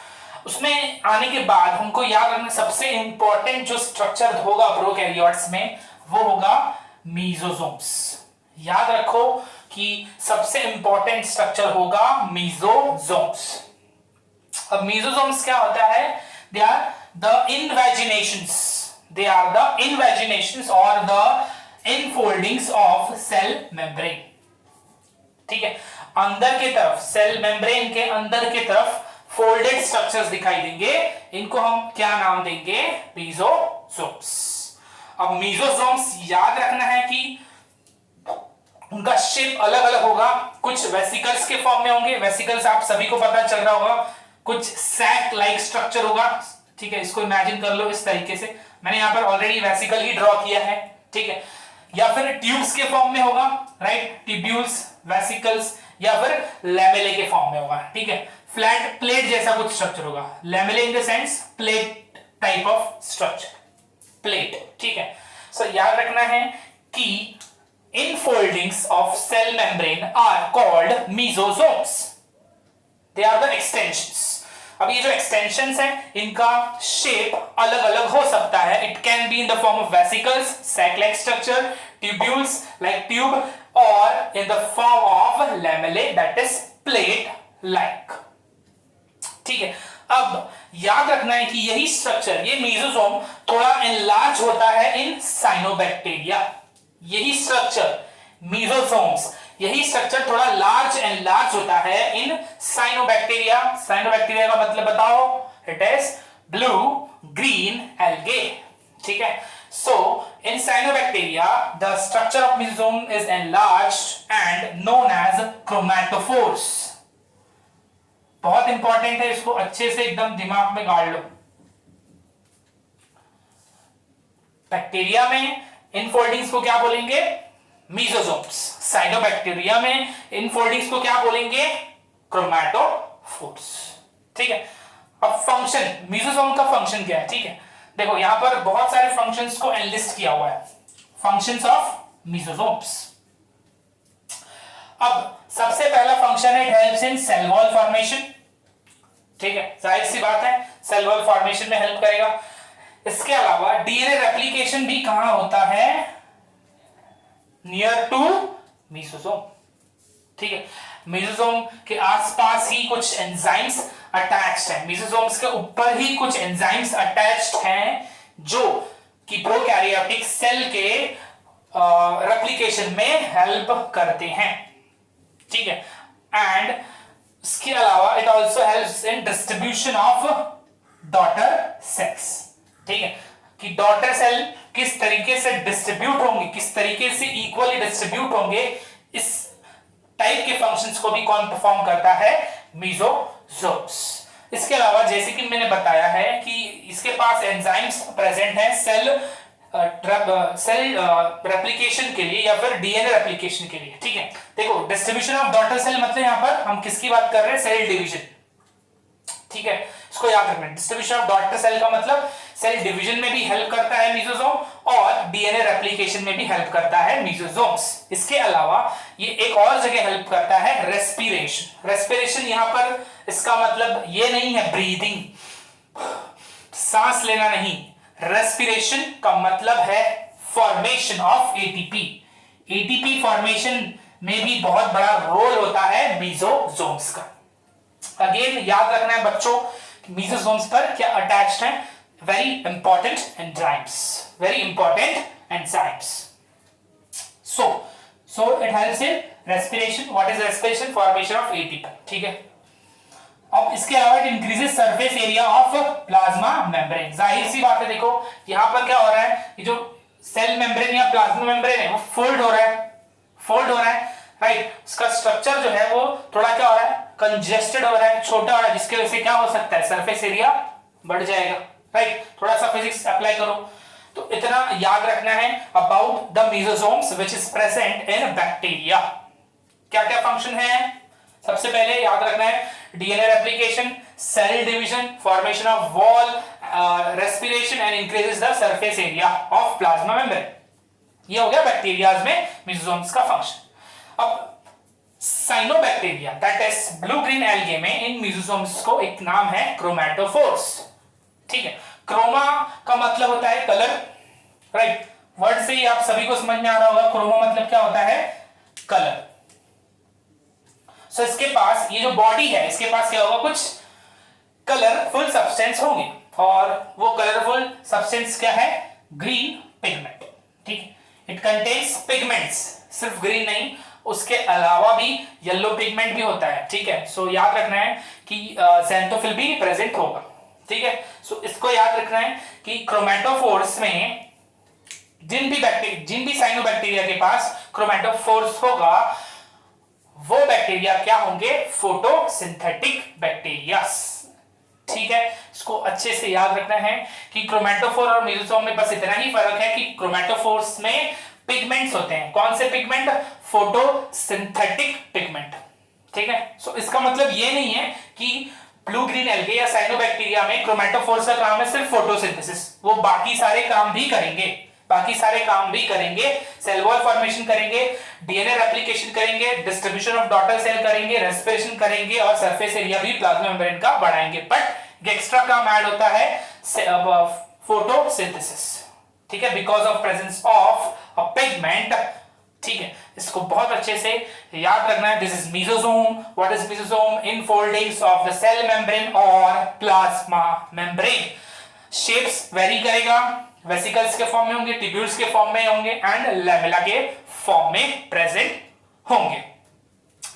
उसमें आने के बाद हमको याद रखना सबसे इंपॉर्टेंट जो स्ट्रक्चर होगा प्रोकैरियोट्स में वो होगा मीजोसोम्स। याद रखो कि सबसे इंपॉर्टेंट स्ट्रक्चर होगा मीजोसोम्स। अब मीजोसोम्स क्या होता है, they are the invaginations, they are the invaginations और the infoldings of cell membrane, ठीक है। अंदर की तरफ सेल मेम्ब्रेन के अंदर की तरफ फोल्डेड स्ट्रक्चर्स दिखाई देंगे, इनको हम क्या नाम देंगे, मीजोसोम्स। अब मीजोसोम्स याद रखना है कि उनका शेप अलग अलग होगा, कुछ वेसिकल्स के फॉर्म में होंगे, वेसिकल्स आप सभी को पता चल रहा होगा, कुछ सैक लाइक स्ट्रक्चर होगा, ठीक है। इसको इमेजिन कर लो इस तरीके से, मैंने यहां पर ऑलरेडी वेसिकल ही ड्रॉ किया है, ठीक है। या फिर ट्यूब्स के फॉर्म में होगा, राइट, ट्यूब्यूल्स, वेसिकल्स, या फिर लैमेले के फॉर्म में होगा, ठीक है। फ्लैट प्लेट जैसा कुछ स्ट्रक्चर होगा, lamellae in the sense plate type of structure, plate, ठीक है। सो याद रखना है कि infoldings of cell membrane are called mesosomes, they are the extensions. अब ये जो एक्सटेंशंस हैं इनका शेप अलग अलग हो सकता है, it can be in the form of vesicles, sac like structure, tubules like tube, और in the form of lamellae that is plate like, ठीक है। अब याद रखना है कि यही स्ट्रक्चर, ये मीजोसोम थोड़ा एनलार्ज होता है इन साइनोबैक्टीरिया, यही स्ट्रक्चर मीजोसोम्स, यही स्ट्रक्चर थोड़ा लार्ज एंड लार्ज होता है इन साइनोबैक्टीरिया। साइनोबैक्टीरिया का मतलब बताओ, it is blue green algae, ठीक है। So in cyanobacteria the structure of mesosome is enlarged and known as chromatophores. बहुत इंपॉर्टेंट है, इसको अच्छे से एकदम दिमाग में गाड़ लो। बैक्टीरिया में इनफोल्डिंग्स को क्या बोलेंगे, मीजोसोम्स। साइनोबैक्टीरिया में इनफोल्डिंग्स को क्या बोलेंगे, क्रोमैटोफोर्स, ठीक है। अब फंक्शन, मीजोसोम का फंक्शन क्या है, ठीक है। देखो यहां पर बहुत सारे फंक्शंस को एनलिस्ट किया हुआ है, फंक्शंस ऑफ मीजोसोम्स। अब सबसे पहला फंक्शन है, it helps in cell wall formation, ठीक है, जाहिर सी बात है सेल वॉल फॉर्मेशन में हेल्प करेगा। इसके अलावा डीएनए रेप्लिकेशन भी कहां होता है, नियर टू मीजोसोम, ठीक है। मीजोसोम के आसपास ही कुछ एंजाइम्स अटैच्ड हैं, मीजोसोम्स के ऊपर ही कुछ एंजाइम्स अटैच्ड हैं जो कि प्रोकैरियोटिक सेल के रेप्लिकेशन में हेल्प करते हैं, ठीक है। एंड इसके अलावा it also helps in distribution of daughter cells, ठीक है, कि डॉटर सेल किस तरीके से डिस्ट्रीब्यूट होंगे, किस तरीके से इक्वली डिस्ट्रीब्यूट होंगे, इस टाइप के फंक्शंस को भी कौन परफॉर्म करता है, मीजोसोम्स। इसके अलावा जैसे कि मैंने बताया है कि इसके पास एंजाइम्स प्रेजेंट हैं सेल रेप्लिकेशन के लिए या फिर डीएनए रेप्लिकेशन के लिए, ठीक है। देखो डिस्ट्रीब्यूशन ऑफ डॉटर सेल मतलब यहां पर हम किसकी बात कर रहे हैं, सेल डिवीजन, ठीक है, इसको याद रखना। डिस्ट्रीब्यूशन ऑफ डॉटर सेल का मतलब सेल डिवीजन में भी हेल्प करता है मीजोसोम और डीएनए रेप्लिकेशन में भी हेल्प करता है मीजोसोम्स। इसके अलावा ये एक और जगह हेल्प करता है, रेस्पिरेशन। रेस्पिरेशन यहां पर इसका मतलब ये नहीं है ब्रीदिंग, सांस लेना नहीं, रेस्पिरेशन का मतलब है formation of ATP. ATP formation में भी बहुत बड़ा रोल होता है मीजोसोम्स का। अगेन याद रखना है बच्चों, मीजोसोम्स पर क्या अटैच्ड है, very important enzymes, very important enzymes. So it helps in respiration. What is respiration? Formation of ATP. ठीक है. अब इसके अलावा it increases surface area of plasma membrane. जाहिर सी बात है, देखो यहां पर क्या हो रहा है, ये जो सेल मेम्ब्रेन या प्लाज्मा मेम्ब्रेन है वो फोल्ड हो रहा है, राइट. उसका स्ट्रक्चर जो है वो थोड़ा क्या हो रहा है, कंजेस्टेड हो रहा है, छोटा हो रहा है, जिसकी वजह से क्या हो सकता है, सरफेस एरिया बढ़ जाएगा, राइट. थोड़ा सा फिजिक्स अप्लाई करो. तो इतना याद रखना है about the mesosomes which is present in bacteria. क्या क्या फंक्शन है? सबसे पहले याद रखना है DNA replication, cell division, formation of wall, respiration and increases the surface area of plasma membrane. ये हो गया बैक्टीरियाज में मेसोसोम्स का फंक्शन. अब cyanobacteria that is blue green algae में इन मेसोसोम्स को एक नाम है क्रोमैटोफोर्स. ठीक है. क्रोमा का मतलब होता है कलर, राइट. वर्ड से ही आप सभी को समझ में आ रहा होगा क्रोमा मतलब क्या होता है, कलर. सो इसके पास ये जो बॉडी है, इसके पास क्या होगा, कुछ कलरफुल सब्सटेंस होंगे, और वो कलरफुल सब्सटेंस क्या है, ग्रीन पिगमेंट. ठीक. इट कंटेन्स पिगमेंट्स, सिर्फ ग्रीन नहीं, उसके अलावा भी येलो पिगमेंट भी होता है. ठीक है. सो याद रखना है कि ज़ैंथोफिल भी प्रेजेंट होगा. ठीक है. सो इसको याद रखना है कि क्रोमैटोफोर्स में जिन भी साइनोबैक्टीरिया के पास क्रोमैटोफोर्स होगा, वो बैक्टीरिया क्या होंगे, फोटोसिंथेटिक बैक्टीरिया. ठीक है. इसको अच्छे से याद रखना है कि क्रोमैटोफोर और मेसोसोम में बस इतना ही फर्क है कि क्रोमैटोफोर्स में पिगमेंट्स होते हैं. कौन से पिगमेंट? Photosynthetic pigment. ठीक है. सो इसका मतलब ये नहीं है कि ब्लू ग्रीन एल्गे या साइनोबैक्टीरिया में क्रोमैटोफोर्स का काम है सिर्फ फोटोसिंथेसिस. वो बाकी सारे काम भी करेंगे, सेल वॉल फॉर्मेशन करेंगे, डीएनए रेप्लिकेशन करेंगे, डिस्ट्रीब्यूशन ऑफ डॉटर सेल करेंगे, रेस्पिरेशन करेंगे और सरफेस एरिया भी प्लाज्मा मेम्ब्रेन का बढ़ाएंगे. बट एक्स्ट्रा काम ऐड होता है फोटोसिंथेसिस. ठीक है. Because of presence of a pigment. ठीक है. इसको बहुत अच्छे से याद रखना है. This is mesosome. What is mesosome? Infoldings of the cell membrane और प्लाज्मा मेम्ब्रेन. शेप्स वेरी करेगा, वेसिकल्स के फॉर्म में होंगे, ट्यूब्यूल्स के फॉर्म में होंगे एंड लैमेला के फॉर्म में प्रेजेंट होंगे.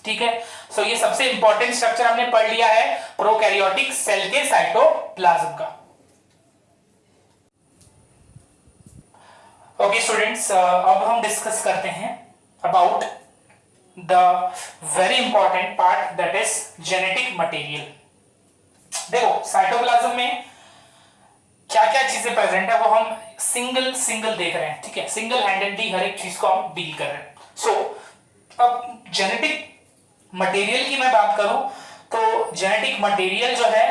ठीक है. सो ये सबसे इंपॉर्टेंट स्ट्रक्चर हमने पढ़ लिया है प्रोकैरियोटिक सेल के साइटोप्लाज्म का. ओके स्टूडेंट्स, अब हम डिस्कस करते हैं about the very important part that is genetic material. देखो साइटोप्लाज्म में क्या क्या चीजें प्रेजेंट है वो हम सिंगल देख रहे हैं. ठीक है. सिंगल हैंडेडली हर एक चीज को हम डील कर रहे हैं. सो अब जेनेटिक मटेरियल की मैं बात करूं तो जेनेटिक मटेरियल जो है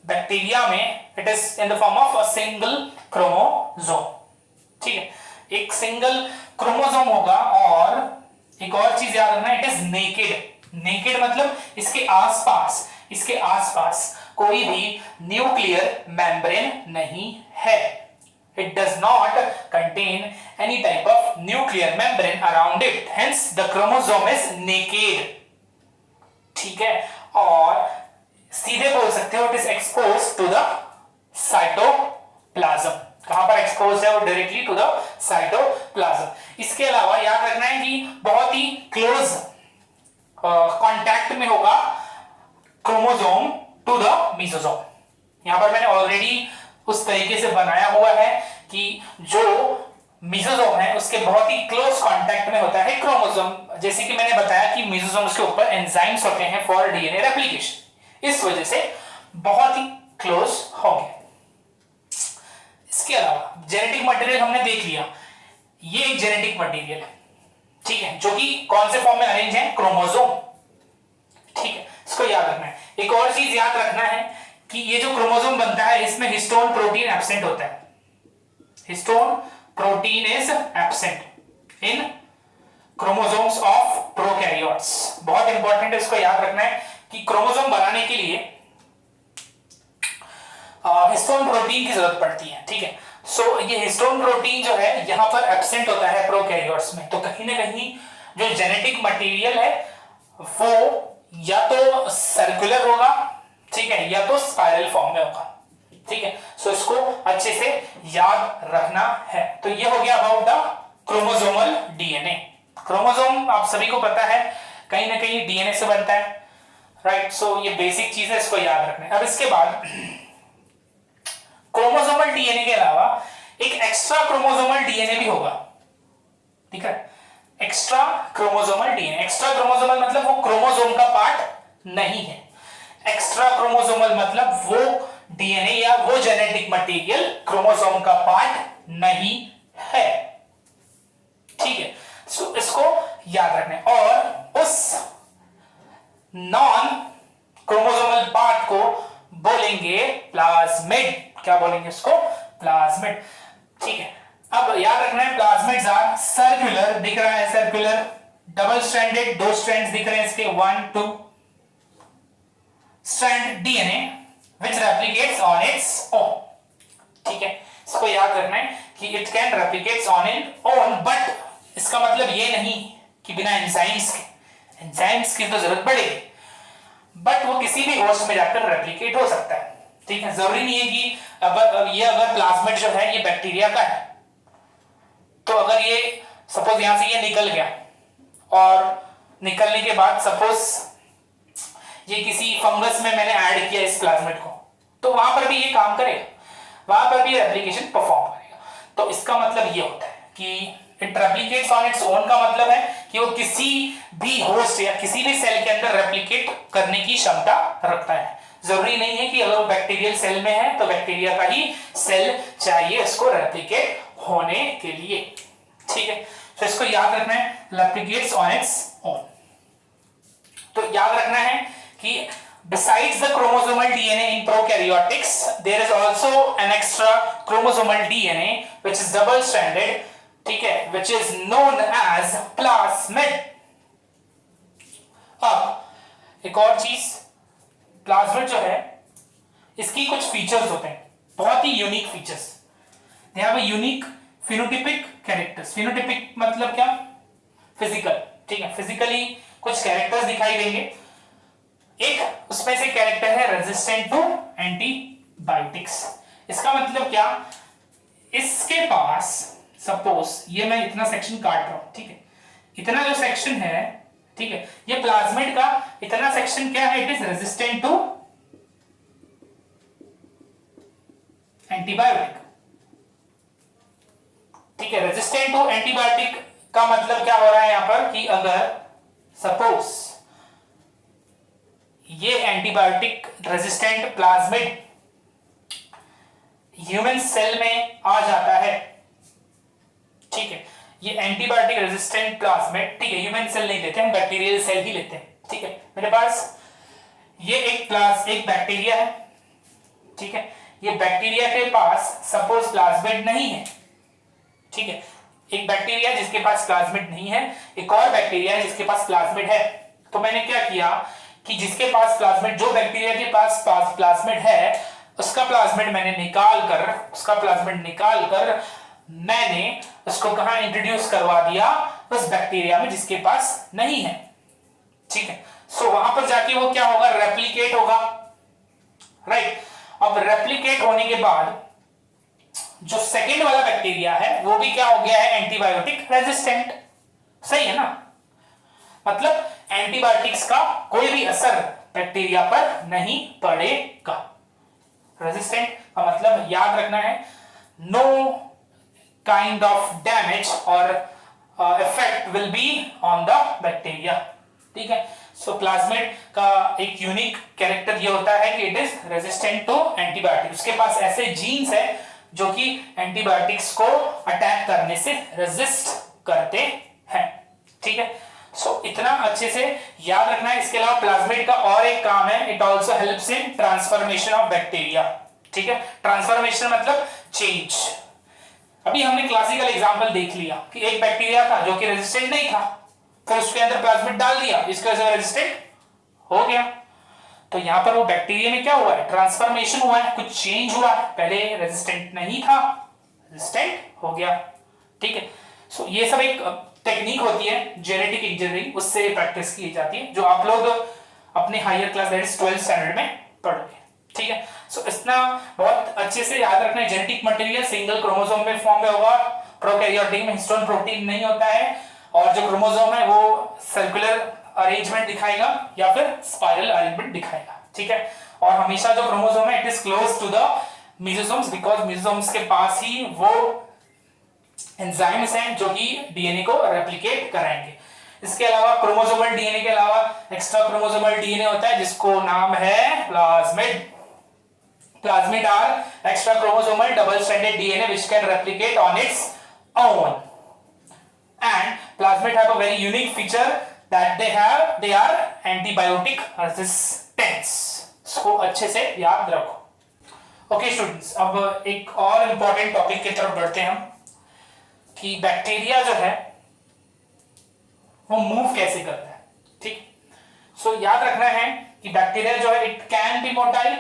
बैक्टीरिया में it is in the form of a single chromosome. ठीक है. एक सिंगल क्रोमोसोम होगा और एक और चीज याद रखना, इट इज नेकेड मतलब इसके आसपास कोई भी न्यूक्लियर मेम्ब्रेन नहीं है. It does not contain any type of nuclear membrane around it. Hence, the chromosome is naked. ठीक है. और सीधे बोल सकते हो it is exposed to the cytoplasm. कहां पर exposed है वो? Directly to the cytoplasm. इसके अलावा याद रखना है कि बहुत ही close contact में होगा क्रोमोसोम टू द मेसोसोम. यहां पर मैंने ऑलरेडी उस तरीके से बनाया हुआ है कि जो मेसोसोम है उसके बहुत ही क्लोज कांटेक्ट में होता है क्रोमोसोम. जैसे कि मैंने बताया कि मेसोसोम्स के ऊपर एंजाइम्स होते हैं फॉर डीएनए रेप्लिकेशन, इस वजह से बहुत ही क्लोज होंगे. इसके अलावा जेनेटिक मटेरियल हमने देख लिया. ये एक जेनेटिक मटेरियल है. ठीक है. जो कि कौन से फॉर्म में अरेंज है? क्रोमोसोम. ठीक है. इसको याद रखना है. एक और चीज याद रखना है कि ये जो क्रोमोसोम बनता है इसमें हिस्टोन प्रोटीन एब्सेंट होता है. Histone protein is absent in chromosomes of prokaryotes. बहुत इंपॉर्टेंट है, इसको याद रखना है कि क्रोमोसोम बनाने के लिए हिस्टोन प्रोटीन की जरूरत पड़ती है. ठीक है. सो ये हिस्टोन प्रोटीन जो है यहां पर एब्सेंट होता है प्रोकैरियोट्स में. तो कहीं ना कहीं जो जेनेटिक मटेरियल है वो या तो सर्कुलर होगा, ठीक है, या तो स्पाइरल फॉर्म में होगा. ठीक है. सो इसको अच्छे से याद रखना है. तो ये हो गया about the chromosomal DNA. Chromosome आप सभी को पता है कहीं ना कहीं डीएनए से बनता है, राइट। सो ये बेसिक चीज है, इसको याद रखना है। अब इसके बाद क्रोमोसोमल डीएनए के अलावा एक एक्स्ट्रा क्रोमोसोमल डीएनए भी होगा, ठीक है। Extra chromosomal DNA, extra chromosomal मतलब वो क्रोमोसोम का पार्ट नहीं है। एक्स्ट्रा क्रोमोसोमल मतलब वो डीएनए या वो जेनेटिक मटेरियल क्रोमोसोम का पार्ट नहीं है, ठीक है। सो इसको याद रखना है। और उस नॉन क्रोमोसोमल पार्ट को बोलेंगे प्लाज्मिड। क्या बोलेंगे उसको? प्लाज्मिड, ठीक है। अब याद रखना है प्लाज्मिड्स आर सर्कुलर, दिख रहा है सर्कुलर, डबल स्ट्रैंडेड, दो स्ट्रैंड्स दिख रहे हैं इसके, 1 2 strand DNA which replicates on its own, ठीक है। इसको याद रखना है कि it can replicates on it own, but इसका मतलब ये नहीं कि बिना एंजाइम्स की तो जरूरत पड़ेगी, बट वो किसी भी होस्ट में जाकर रेप्लिकेट हो सकता है, ठीक है। जरूरी नहीं है कि अगर प्लाज्मिड जो है ये बैक्टीरिया का है, तो अगर ये सपोज यहां से ये निकल गया और निकलने के बाद सपोज ये किसी फंगस में मैंने ऐड किया इस प्लाज्मिड को, तो वहां पर भी ये काम करेगा, वहां पर भी रेप्लिकेशन परफॉर्म करेगा। तो इसका मतलब ये होता है कि it replicates on its own का मतलब है कि वो किसी भी होस्ट या किसी भी सेल के अंदर रेप्लिकेट करने की क्षमता रखता है। जरूरी नहीं है कि अगर वो बैक्टीरियल सेल में है तो बैक्टीरिया का ही सेल चाहिए उसको रेप्लिकेट होने के लिए, ठीक है। तो इसको याद रखना है, रेप्लिकेट्स ऑन इट्स ओन। तो याद रखना है कि besides the chromosomal DNA in prokaryotics, there is also an extra chromosomal DNA which is double stranded, ठीक है, which is known as plasmid। अब एक और चीज, प्लाज्मिड जो है इसकी कुछ फीचर्स होते हैं, बहुत ही unique features. They have a unique phenotypic characters. Phenotypic मतलब क्या? फिजिकल, ठीक है। फिजिकली कुछ कैरेक्टर्स दिखाई देंगे। एक उसमें से कैरेक्टर है रेजिस्टेंट टू एंटीबायोटिक्स। इसका मतलब क्या? इसके पास सपोज ये मैं इतना सेक्शन काट रहा हूं, ठीक है, इतना जो सेक्शन है, ठीक है, ये प्लाज्मिड का इतना सेक्शन क्या है? It is resistant to antibiotic, ठीक है। रेजिस्टेंट टू एंटीबायोटिक का मतलब क्या हो रहा है यहां पर कि अगर सपोज ये antibiotic resistant plasmid human cell में आ जाता है, ठीक है, ये एंटीबायोटिक रेजिस्टेंट प्लाज्मिड, ठीक है, ह्यूमन सेल नहीं लेते हैं, बैक्टीरियल सेल ही लेते हैं, ठीक है। मेरे पास ये एक बैक्टीरिया है, ठीक है, ये बैक्टीरिया के पास सपोज प्लाज्मिड नहीं है, ठीक है, एक बैक्टीरिया जिसके पास प्लाज्मिड नहीं है, एक और बैक्टीरिया है जिसके पास प्लाज्मिड है। तो मैंने क्या किया कि जिसके पास प्लाज्मिड, जो बैक्टीरिया के पास प्लाज्मिड है, उसका प्लाज्मिड निकाल कर मैंने उसको कहां इंट्रोड्यूस करवा दिया? उस बैक्टीरिया में जिसके पास नहीं है, ठीक है। सो वहां पर जाके वो क्या होगा? रेप्लिकेट होगा, राइट। अब रेप्लिकेट होने के बाद जो सेकंड वाला बैक्टीरिया है वो भी क्या हो गया है? एंटीबायोटिक रेजिस्टेंट, सही है ना? मतलब एंटीबायोटिक्स का कोई भी असर बैक्टीरिया पर नहीं पड़ेगा। रेजिस्टेंट का मतलब याद रखना है, नो काइंड ऑफ डैमेज और effect will be on the bacteria, ठीक है। सो प्लाज्मिड का एक यूनिक कैरेक्टर ये होता है कि it is resistant to antibiotic. उसके पास ऐसे जीन्स है जो कि एंटीबायोटिक्स को अटैक करने से रेजिस्ट करते हैं, ठीक है। सो इतना अच्छे से याद रखना है। इसके अलावा प्लाज्मिड का और एक काम है, it also helps in transformation of bacteria, ठीक है। ट्रांसफॉर्मेशन मतलब चेंज। अभी हमने क्लासिकल एग्जांपल देख लिया कि एक बैक्टीरिया था जो कि रेजिस्टेंट नहीं था, फिर उसके अंदर प्लाज्मिड डाल दिया, इसके वजह से रेजिस्टेंट हो गया। तो यहां पर वो बैक्टीरिया में क्या हुआ है? ट्रांसफॉर्मेशन हुआ है, कुछ चेंज हुआ है। पहले रेजिस्टेंट नहीं था, रेजिस्टेंट हो गया, ठीक है। सो ये सब एक टेक्निक होती है जेनेटिक इंजीनियरिंग, उससे प्रैक्टिस की जाती है, जो आप लोग अपने higher class that is 12th standard में पढ़ोगे, ठीक है। सो इतना बहुत अच्छे से याद रखना है। जेनेटिक मटेरियल सिंगल क्रोमोसोम में फॉर्म में होगा प्रोकैरियोटिक में हिस्टोन प्रोटीन नहीं होता है और जो क्रोमोसोम है वो सर्कुलर अरेंजमेंट दिखाएगा या फिर स्पाइरल अरेंजमेंट दिखाएगा, ठीक है। और हमेशा जो क्रोमोसोम है it is close to the mesosomes because mesosomes के पास ही वो एंजाइम्स हैं जो कि डीएनए को रेप्लिकेट कराएंगे। इसके अलावा क्रोमोसोमल डीएनए के अलावा एक्स्ट्रा क्रोमोसोमल डीएनए होता है जिसको नाम है plasmid. Plasmid are extra chromosomal double-stranded DNA which can replicate on its own. And plasmid have a very unique feature that they are antibiotic resistance. इसको अच्छे से याद रखो। Okay students, अब एक और important topic की तरफ बढ़ते हैं हम कि बैक्टीरिया जो है वो मूव कैसे करता है, ठीक। सो याद रखना है कि बैक्टीरिया जो है इट कैन बी मोटाइल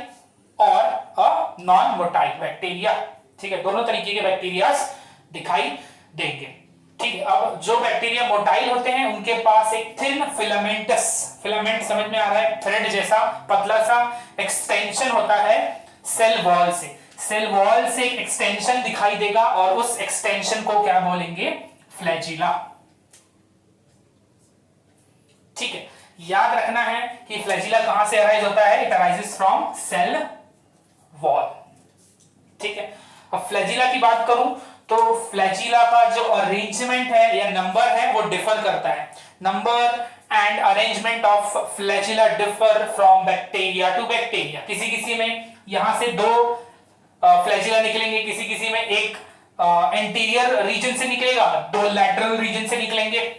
और अ नॉन मोटाइल बैक्टीरिया, ठीक है। दोनों तरीके के बैक्टीरियाज दिखाई देंगे, ठीक है। अब जो बैक्टीरिया मोटाइल होते हैं उनके पास एक थिन फिलामेंटस, फिलामेंट समझ में आ रहा है, थ्रेड जैसा पतला सा एक्सटेंशन होता है सेल वॉल से, सेल वॉल से एक एक्सटेंशन दिखाई देगा और उस एक्सटेंशन को क्या बोलेंगे, फ्लैजिला, ठीक है। याद रखना है कि फ्लैजिला कहां से अराइज होता है, it arises from cell wall, ठीक है। अब फ्लैजिला की बात करूं तो फ्लैजिला का जो अरेंजमेंट है या नंबर है वो डिफर करता है। Number and arrangement of flagella differ from bacteria to bacteria. किसी किसी में यहां से दो फ्लैजिला निकलेंगे, किसी किसी में एक एंटीरियर रीजन से निकलेगा, दो लैटरल रीजन से निकलेंगे,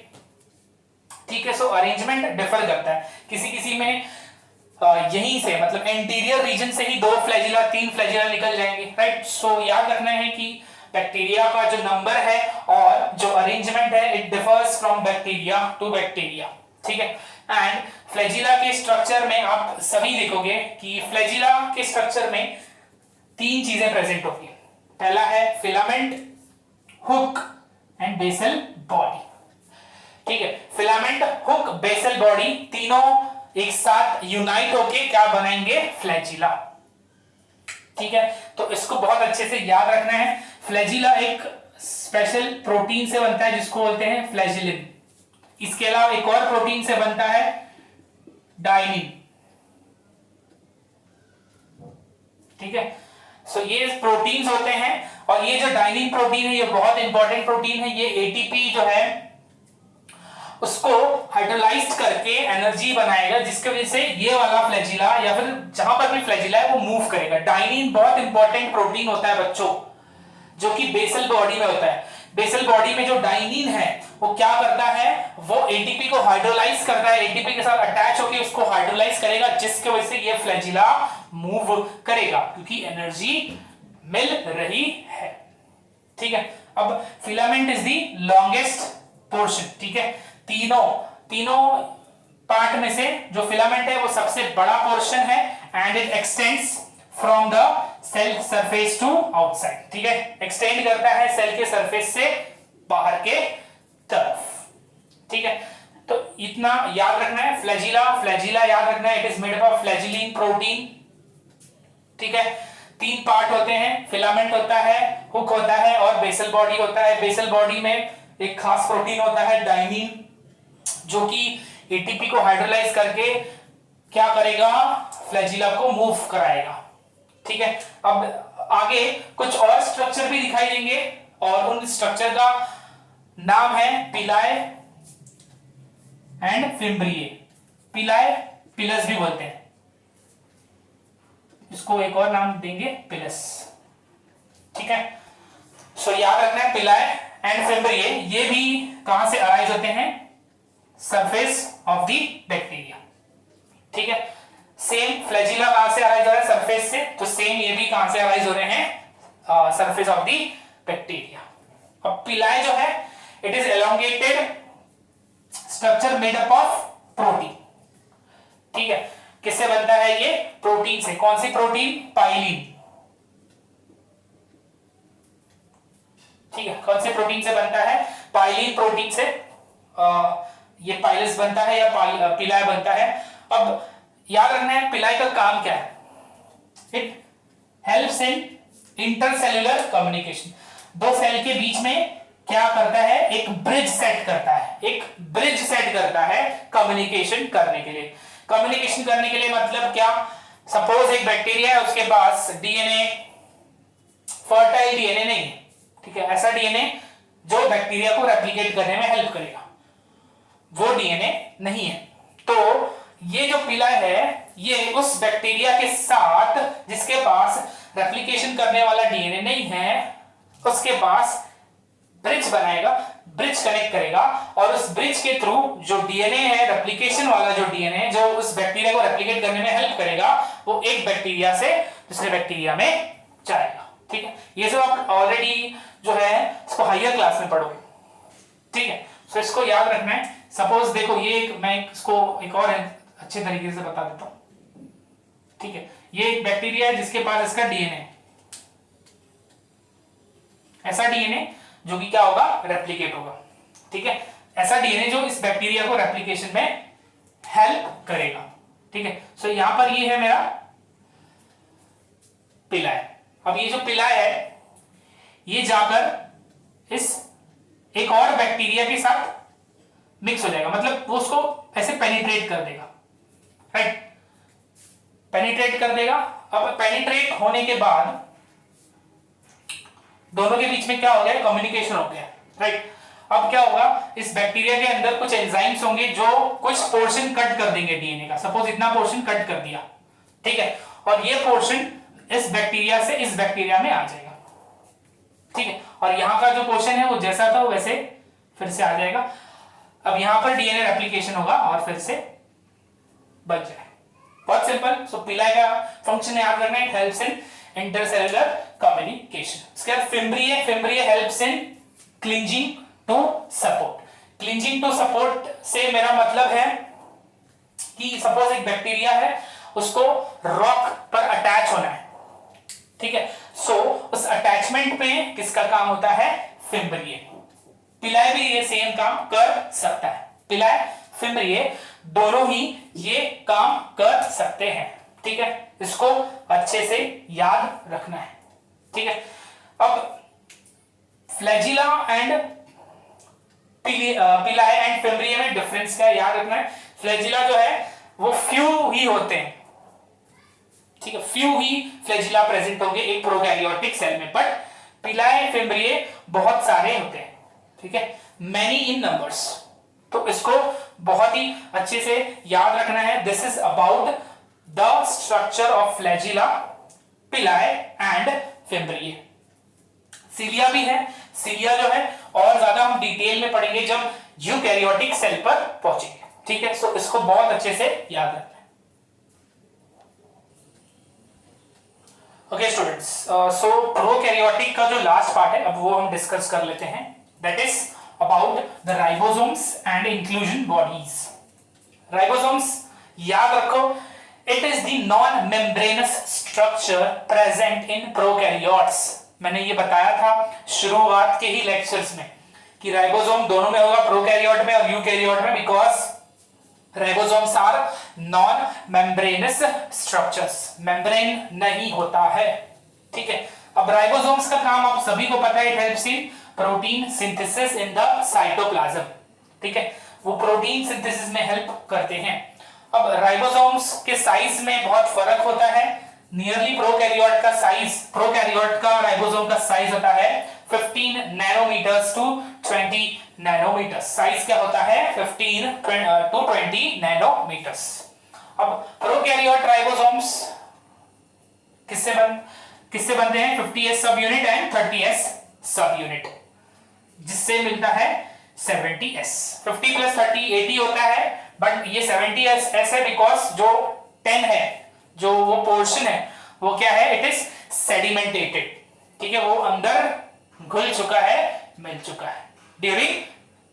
ठीक है। सो अरेंजमेंट डिफर करता है, किसी किसी में यहीं से मतलब एंटीरियर रीजन से ही दो फ्लैजिला तीन फ्लैजिला निकल जाएंगे, राइट। सो याद रखना है कि बैक्टीरिया का जो नंबर है और जो अरेंजमेंट है it differs from bacteria to bacteria, ठीक है। एंड फ्लैजिला के स्ट्रक्चर में आप सभी देखोगे कि फ्लैजिला के स्ट्रक्चर में तीन चीजें प्रेजेंट होगी। पहला है filament, hook and basal body, ठीक है। फिलामेंट, हुक, बेसल बॉडी तीनों एक साथ यूनाइट होके क्या बनाएंगे, फ्लैजिला, ठीक है। तो इसको बहुत अच्छे से याद रखना है। फ्लैजिला एक स्पेशल प्रोटीन से बनता है जिसको बोलते हैं फ्लैजिलिन। इसके अलावा एक और प्रोटीन से बनता है डाइनिन, ठीक है। सो ये प्रोटीन्स होते हैं और ये जो डाइनिन प्रोटीन है ये बहुत इंपॉर्टेंट प्रोटीन है। ये एटीपी जो है उसको हाइड्रोलाइज करके एनर्जी बनाएगा जिसकी वजह से ये वाला फ्लैजिला या फिर जहां पर भी फ्लैजिला है वो मूव करेगा। डाइनिन बहुत इंपॉर्टेंट प्रोटीन होता है बच्चों जो कि बेसल बॉडी में होता है। बेसल बॉडी में जो डाइनिन है वो क्या करता है, वो एटीपी को हाइड्रोलाइज करता है, एटीपी के साथ अटैच होकर उसको हाइड्रोलाइज करेगा जिसकी वजह से ये फ्लैजिला मूव करेगा क्योंकि एनर्जी मिल रही है, ठीक है। अब filament is the longest portion, ठीक है। तीनों पार्ट में से जो फिलामेंट है वो सबसे बड़ा पोर्शन है and it extends from the cell surface to outside, ठीक है। एक्सटेंड करता है सेल के सरफेस से बाहर के तरफ, ठीक है। तो इतना याद रखना है। फ्लैजिला याद रखना है, it is made up of flagellin protein, ठीक है। तीन पार्ट होते हैं, फिलामेंट होता है, हुक होता है और बेसल बॉडी होता है। बेसल बॉडी में एक खास प्रोटीन होता है डाइनिन जो कि एटीपी को हाइड्रोलाइज करके क्या करेगा, फ्लैजिला को मूव कराएगा, ठीक है। अब आगे कुछ और स्ट्रक्चर भी दिखाई देंगे और उन स्ट्रक्चर का नाम है पिलाए एंड फिम्ब्रिए। पिलाए पिलस भी बोलते हैं, इसको एक और नाम देंगे पिलस, ठीक है। सो याद रखना है पिलाए एंड फिम्ब्रिए ये भी कहां से अराइज होते हैं, सरफेस ऑफ द बैक्टीरिया, ठीक है। सेम फ्लैजिला कहां से अराइज हो रहा है, सरफेस से, तो सेम ये भी कहां से अराइज हो रहे हैं, सरफेस ऑफ द बैक्टीरिया। अब पिलाए जो है it is elongated structure made up of protein, ठीक है। किससे बनता है ये, प्रोटीन से। कौन सी प्रोटीन, पाइलिन, ठीक है। कौन से प्रोटीन से बनता है, पाइलिन प्रोटीन से ये पाइलस बनता है या पिलाय बनता है। अब याद रखना है पिलाय का काम क्या है, it helps in intercellular communication. दो सेल के बीच में क्या करता है, एक ब्रिज सेट करता है, एक ब्रिज सेट करता है कम्युनिकेशन करने के लिए। कम्युनिकेशन करने के लिए मतलब क्या, सपोज एक बैक्टीरिया है, उसके पास डीएनए, फर्टाइल डीएनए नहीं है, ठीक है, ऐसा डीएनए जो बैक्टीरिया को रेप्लिकेट करने में हेल्प करेगा, वो डीएनए नहीं है। तो ये जो पिला है, ये उस बैक्टीरिया के साथ जिसके पास रेप्लिकेशन करने वाला डीएनए नहीं है, उसके पास ब्रिज बनाएगा, ब्रिज कनेक्ट करेगा, और उस ब्रिज के थ्रू जो डीएनए है, रेप्लिकेशन वाला जो डीएनए जो उस बैक्टीरिया को रेप्लिकेट करने में हेल्प करेगा, वो एक बैक्टीरिया से दूसरे बैक्टीरिया में जाएगा। ठीक है, ये सब आप ऑलरेडी जो है इसको हायर क्लास में पढ़ोगे। ठीक है, तो इसको याद रखना है। सपोज देखो, ये मैं इसको एक और अच्छे तरीके से बता देता हूं। ठीक है, ये एक बैक्टीरिया है जिसके पास इसका डीएनए, ऐसा डीएनए जो कि क्या होगा, रेप्लिकेट होगा। ठीक है, ऐसा डीएनए जो इस बैक्टीरिया को रेप्लिकेशन में हेल्प करेगा। ठीक है, सो यहां पर ये है मेरा पिला है। अब ये जो पिला है, ये जाकर इस एक और बैक्टीरिया के साथ मिक्स हो जाएगा, मतलब वो उसको ऐसे पेनिट्रेट कर देगा, राइट, पेनिट्रेट कर देगा। अब पेनिट्रेट होने के बाद दोनों के बीच में क्या हो गया, कम्युनिकेशन हो गया, राइट। अब क्या होगा, इस बैक्टीरिया के अंदर कुछ एंजाइम्स होंगे जो कुछ पोर्शन कट कर देंगे डीएनए का, सपोज इतना पोर्शन कट कर दिया, ठीक है, और ये पोर्शन इस बैक्टीरिया से इस बैक्टीरिया में आ जाएगा। ठीक है, और यहां का जो पोर्शन है वो जैसा था वैसे फिर से आ जाएगा। अब यहां पर डीएनए रेप्लिकेशन होगा और फिर से बच जाए। बहुत सिंपल। सो पिला का फंक्शन याद रखना, it helps in intercellular communication. इसके बाद fimbriae, fimbriae helps in clinging to support. Clinging to support से मेरा मतलब है कि सपोज एक बैक्टीरिया है, उसको रॉक पर अटैच होना है, ठीक है, सो उस अटैचमेंट पे किसका काम होता है, फिम्ब्रिए। पिलाए भी ये सेम काम कर सकता है, पिलाए फिम्ब्रिए दोनों ही ये काम कर सकते हैं। ठीक है, इसको अच्छे से याद रखना है। ठीक है, अब फ्लैजिला एंड पिलाए एंड फिम्ब्रिए में डिफरेंस क्या है, याद रखना है। फ्लैजिला जो है वो फ्यू ही होते हैं, ठीक है, फ्यू ही फ्लैजिला प्रेजेंट होंगे एक प्रोकैरियोटिक सेल में, बट पिलाए फिम्ब्रिए बहुत सारे होते हैं। ठीक है, मैनी इन नंबर्स। तो इसको बहुत ही अच्छे से याद रखना है। This is about the structure of flagella, पिलाए एंड फिम्ब्रिए। सीलिया भी है, सीलिया जो है और ज्यादा हम डिटेल में पढ़ेंगे जब यूकैरियोटिक सेल पर पहुंचेंगे। ठीक है, सो इसको बहुत अच्छे से याद रखना है। ओके स्टूडेंट्स, सो प्रोकैरियोटिक का जो लास्ट पार्ट है अब वो हम डिस्कस कर लेते हैं, that is about the ribosomes and inclusion bodies. Ribosomes याद रखो, it is the non membranous structure present in prokaryotes. मैंने ये बताया था शुरुआत के ही लेक्चर्स में कि राइबोसोम दोनों में होगा, प्रोकैरियोट में और यूकैरियोट में, because ribosomes are non membranous structures, membrane नहीं होता है। ठीक है, अब राइबोसोम्स का काम आप सभी को पता है, it helps in protein synthesis in the cytoplasm. ठीक है, वो प्रोटीन सिंथेसिस में हेल्प करते हैं। अब राइबोसोम्स के साइज में बहुत फर्क होता है। नियरली प्रोकैरियोट का साइज, प्रोकैरियोट का राइबोसोम का साइज होता है 15 नैनोमीटर्स टू 20 नैनोमीटर्स। साइज क्या होता है, 15 टू 20 नैनोमीटर्स। अब प्रोकैरियोट राइबोसोम्स किससे बनते हैं, 50s सब यूनिट एंड 30s सब यूनिट, जिससे मिलता है 70s। 50 प्लस 30 80 होता है, बट ये 70s है बिकॉज जो 10 है, जो वो पोर्शन है वो क्या है, इट इज सेडिमेंटेटेड। ठीक है, वो अंदर घुल चुका है, मिल चुका है ड्यूरिंग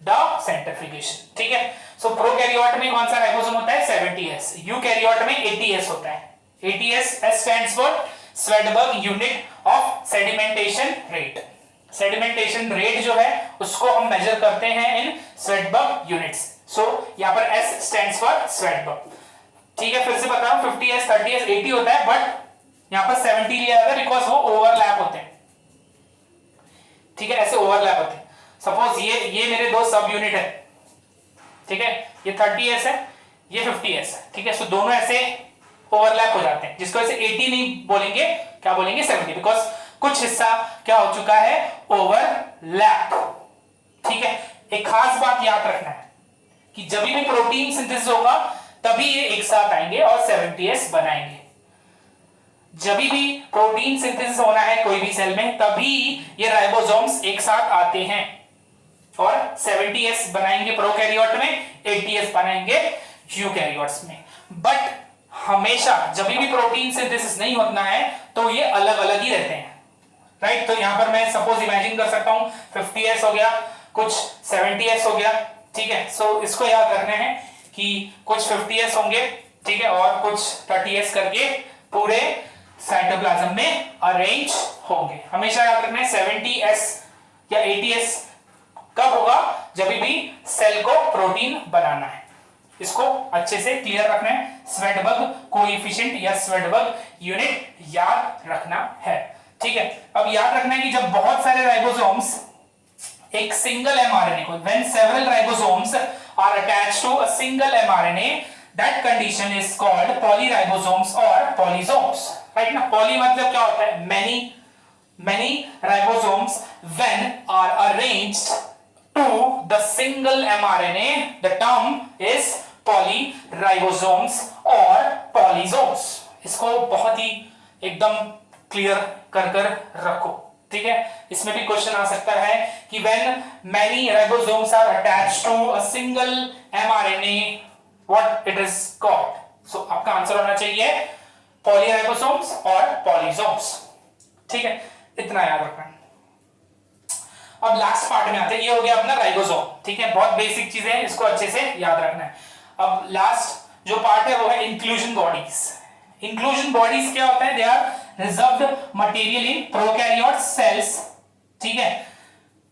द सेंट्रीफ्यूगेशन। ठीक है, सो प्रोकैरियोट में कौन सा राइबोसोम होता है, 70s। यूकैरियोट में 80s होता है। 80s stands for Svedberg unit of sedimentation rate. Sedimentation rate जो है उसको हम मेजर करते हैं इन स्वेडबर्ग यूनिट्स। सो यहां पर S स्टैंड्स फॉर स्वेडबर्ग। ठीक है, फिर से बता रहा हूं, 50s 30s 80 होता है, बट यहां पर 70 लिया जाता है बिकॉज वो ओवरलैप होते हैं। ठीक है, ऐसे ओवरलैप होते हैं। सपोज सब यूनिट है, ठीक है, ये 30s है, ये 50s है, ठीक है। सो दोनों ऐसे ओवरलैप हो जाते हैं, जिसको ऐसे 80 नहीं बोलेंगे, क्या बोलेंगे 70, बिकॉज कुछ हिस्सा क्या हो चुका है, ओवरलैप, ठीक है। एक खास बात याद रखना है कि जब भी प्रोटीन सिंथेसिस होगा तभी ये एक साथ आएंगे और 70s बनाएंगे। जब भी प्रोटीन सिंथेसिस होना है कोई भी सेल में तभी ये राइबोसोम्स एक साथ आते हैं और 70s बनाएंगे प्रोकैरियोट में, 80s बनाएंगे यूकैरियोट्स में। बट हमेशा जब भी प्रोटीन सिंथेसिस नहीं होना है तो ये अलग अलग ही रहते हैं, राइट। तो यहां पर मैं सपोज इमेजिन कर सकता हूं 50s हो गया, कुछ 70s हो गया, ठीक है। सो इसको याद रखना है कि कुछ 50s होंगे, ठीक है, और कुछ 30s करके पूरे साइटोप्लाज्म में अरेंज होंगे। हमेशा याद रखना है 70s या 80s कब होगा, जब भी सेल को प्रोटीन बनाना है। इसको अच्छे से क्लियर रखना है, स्वेडबर्ग कोएफिशिएंट या स्वेडबर्ग यूनिट याद रखना है, ठीक है। अब याद रखना है कि जब बहुत सारे राइबोसोम्स एक सिंगल एमआरएनए को, when several ribosomes are attached to a single mRNA, that condition is called polyribosomes और पॉलीसोम्स, राइट ना। पॉली मतलब क्या होता है, many ribosomes when are arranged to the single mRNA, the term is polyribosomes or polysomes। इसको बहुत ही एकदम क्लियर कर रखो, ठीक है। इसमें भी क्वेश्चन आ सकता है कि when many ribosomes are attached to a single mRNA, what it is called? So आपका आंसर होना चाहिए पॉलीराइबोसोम्स और पॉलीसोम्स, ठीक है, इतना याद रखना। अब लास्ट पार्ट में आते हैं, ये हो गया अपना राइबोसोम, ठीक है, बहुत बेसिक चीजें हैं, इसको अच्छे से याद रखना है। अब लास्ट जो पार्ट है वो है इंक्लूजन बॉडीज। इंक्लूजन बॉडीज क्या होता है, they are reserved material in prokaryote cells, ठीक है,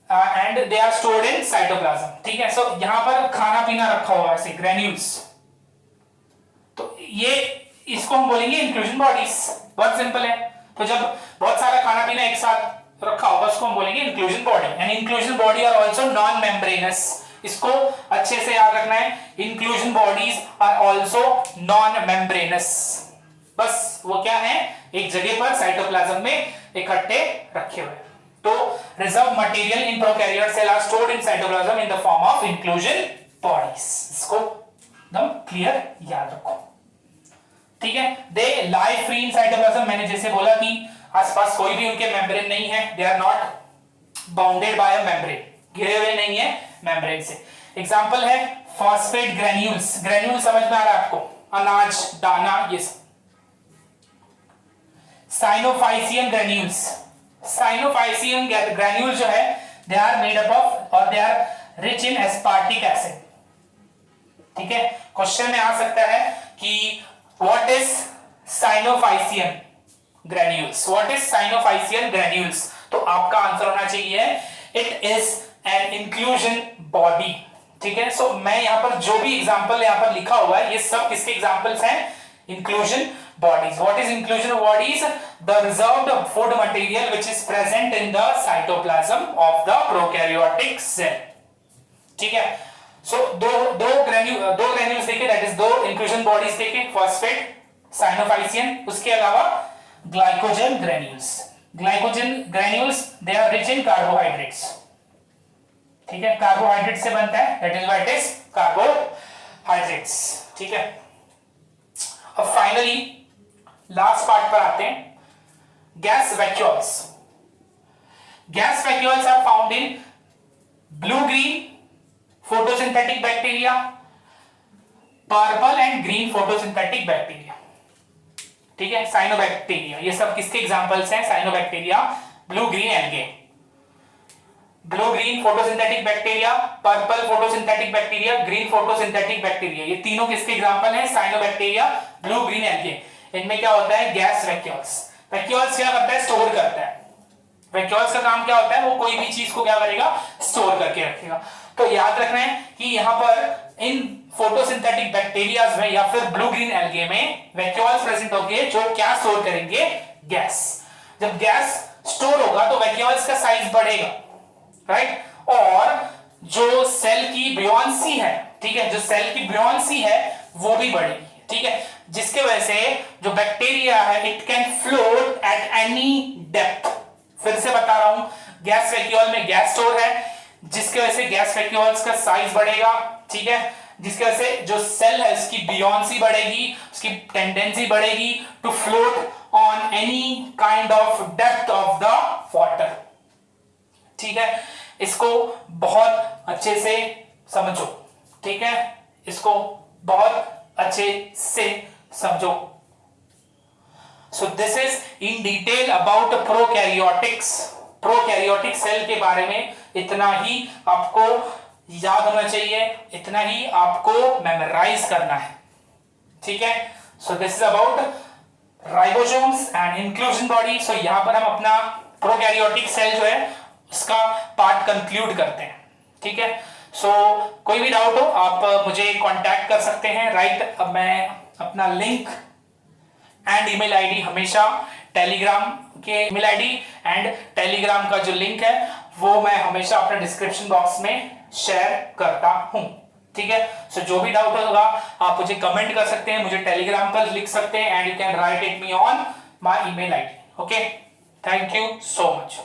and they are stored in cytoplasm, ठीक है। सो यहां पर खाना पीना रखा हुआ है ऐसे ग्रेन्यूल्स, तो ये इसको हम बोलेंगे इंक्लूजन बॉडीज, बहुत सिंपल है। तो जब बहुत सारा खाना पीना एक साथ रखा होगा उसको हम बोलेंगे inclusion body. And inclusion body are also non membranous, इसको अच्छे से याद रखना है, inclusion bodies are also non membranous. बस वो क्या है, एक जगह पर साइटोप्लाज्म में इकट्ठे रखे हुए। तो reserve material in prokaryote cell are stored in cytoplasm in the form of inclusion bodies. इसको एकदम क्लियर याद रखो, ठीक है। दे लाई फ्री इन साइटोप्लाज्म, मैंने जैसे बोला कि आसपास कोई भी उनके मेम्ब्रेन नहीं है, they are not bounded by a membrane, घिरे हुए नहीं है मेम्ब्रेन से। एग्जांपल है फॉस्फेट ग्रैन्यूल्स, ग्रैन्यूल समझ में आ रहा है आपको, अनाज दाना ये सब। साइनोफाइसियन ग्रैन्यूल्स, साइनोफाइसियन ग्रैन्यूल जो है they are made up of और they are rich in aspartic acid, ठीक है। क्वेश्चन में आ सकता है कि what is cyanophycean granules, what is cyanophycean granules, तो आपका आंसर होना चाहिए it is an inclusion body, ठीक है। सो मैं यहां पर जो भी एग्जांपल यहां पर लिखा हुआ है ये सब किसके एग्जांपल्स हैं, inclusion bodies। What is inclusion of bodies? The reserved food material which is present in the cytoplasm of the prokaryotic cell, ठीक है। So दो granules देखे, that is दो inclusion bodies देखे, phosphate, साइनोफाइसियन, उसके अलावा glycogen granules. Glycogen granules they are rich in carbohydrates, ठीक है, कार्बोहाइड्रेट से बनता है, that is why it is carbohydrates, ठीक है। अब फाइनली लास्ट पार्ट पर आते हैं, gas vacuoles. Gas vacuoles are found in blue green photosynthetic bacteria, purple and green photosynthetic bacteria, ठीक है, साइनोबैक्टीरिया, ये सब किसके एग्जांपल्स हैं, cyanobacteria, blue green algae. Blue green photosynthetic bacteria, purple photosynthetic bacteria, green photosynthetic bacteria, ये तीनों किसके एग्जांपल हैं, साइनोबैक्टीरिया, ब्लू ग्रीन एल्गे। इनमें क्या होता है, गैस वैक्यूल्स। वैक्यूल्स क्या करता है, स्टोर करता है। वैक्यूल्स का काम क्या होता है, वो कोई भी चीज को क्या करेगा, स्टोर करके रखेगा। तो याद रखना है कि यहां पर इन फोटोसिंथेटिक बैक्टीरियाज में या फिर ब्लू ग्रीन एल्गे में वैक्यूल्स प्रेजेंट होंगे जो क्या स्टोर करेंगे, गैस। जब गैस स्टोर होगा तो वैक्यूल्स का साइज बढ़ेगा, राइट, और जो सेल की बुयांसी है, ठीक है, जो सेल की बुयांसी है वो भी बढ़ेगी, ठीक है, जिसके वजह से जो बैक्टीरिया है it can float at any depth. फिर से बता रहा हूं, गैस वैक्यूल में गैस स्टोर है, जिसके वजह से गैस वैक्यूल्स का साइज बढ़ेगा, ठीक है, जिसके वजह से जो सेल है उसकी बुयांसी बढ़ेगी, उसकी टेंडेंसी बढ़ेगी to float on any kind of depth of the water, ठीक है। इसको बहुत अच्छे से समझो, ठीक है, इसको बहुत अच्छे से समझो। So this is in detail about prokaryotics. Prokaryotic cell के बारे में इतना ही आपको याद होना चाहिए, इतना ही आपको मेमोराइज करना है, ठीक है। So this is about ribosomes and inclusion body. So यहां पर हम अपना प्रोकैरियोटिक सेल जो है उसका पार्ट कंक्लूड करते हैं, ठीक है। सो कोई भी डाउट हो आप मुझे कांटेक्ट कर सकते हैं, राइट। अब मैं अपना लिंक एंड ईमेल आईडी हमेशा टेलीग्राम के ईमेल आईडी एंड टेलीग्राम का जो लिंक है वो मैं हमेशा अपने डिस्क्रिप्शन बॉक्स में शेयर करता हूं, ठीक है। सो जो भी डाउट होगा आप मुझे कमेंट कर सकते हैं, मुझे टेलीग्राम पर लिख सकते हैं and you can write it me on my email ID. Okay, thank you so much.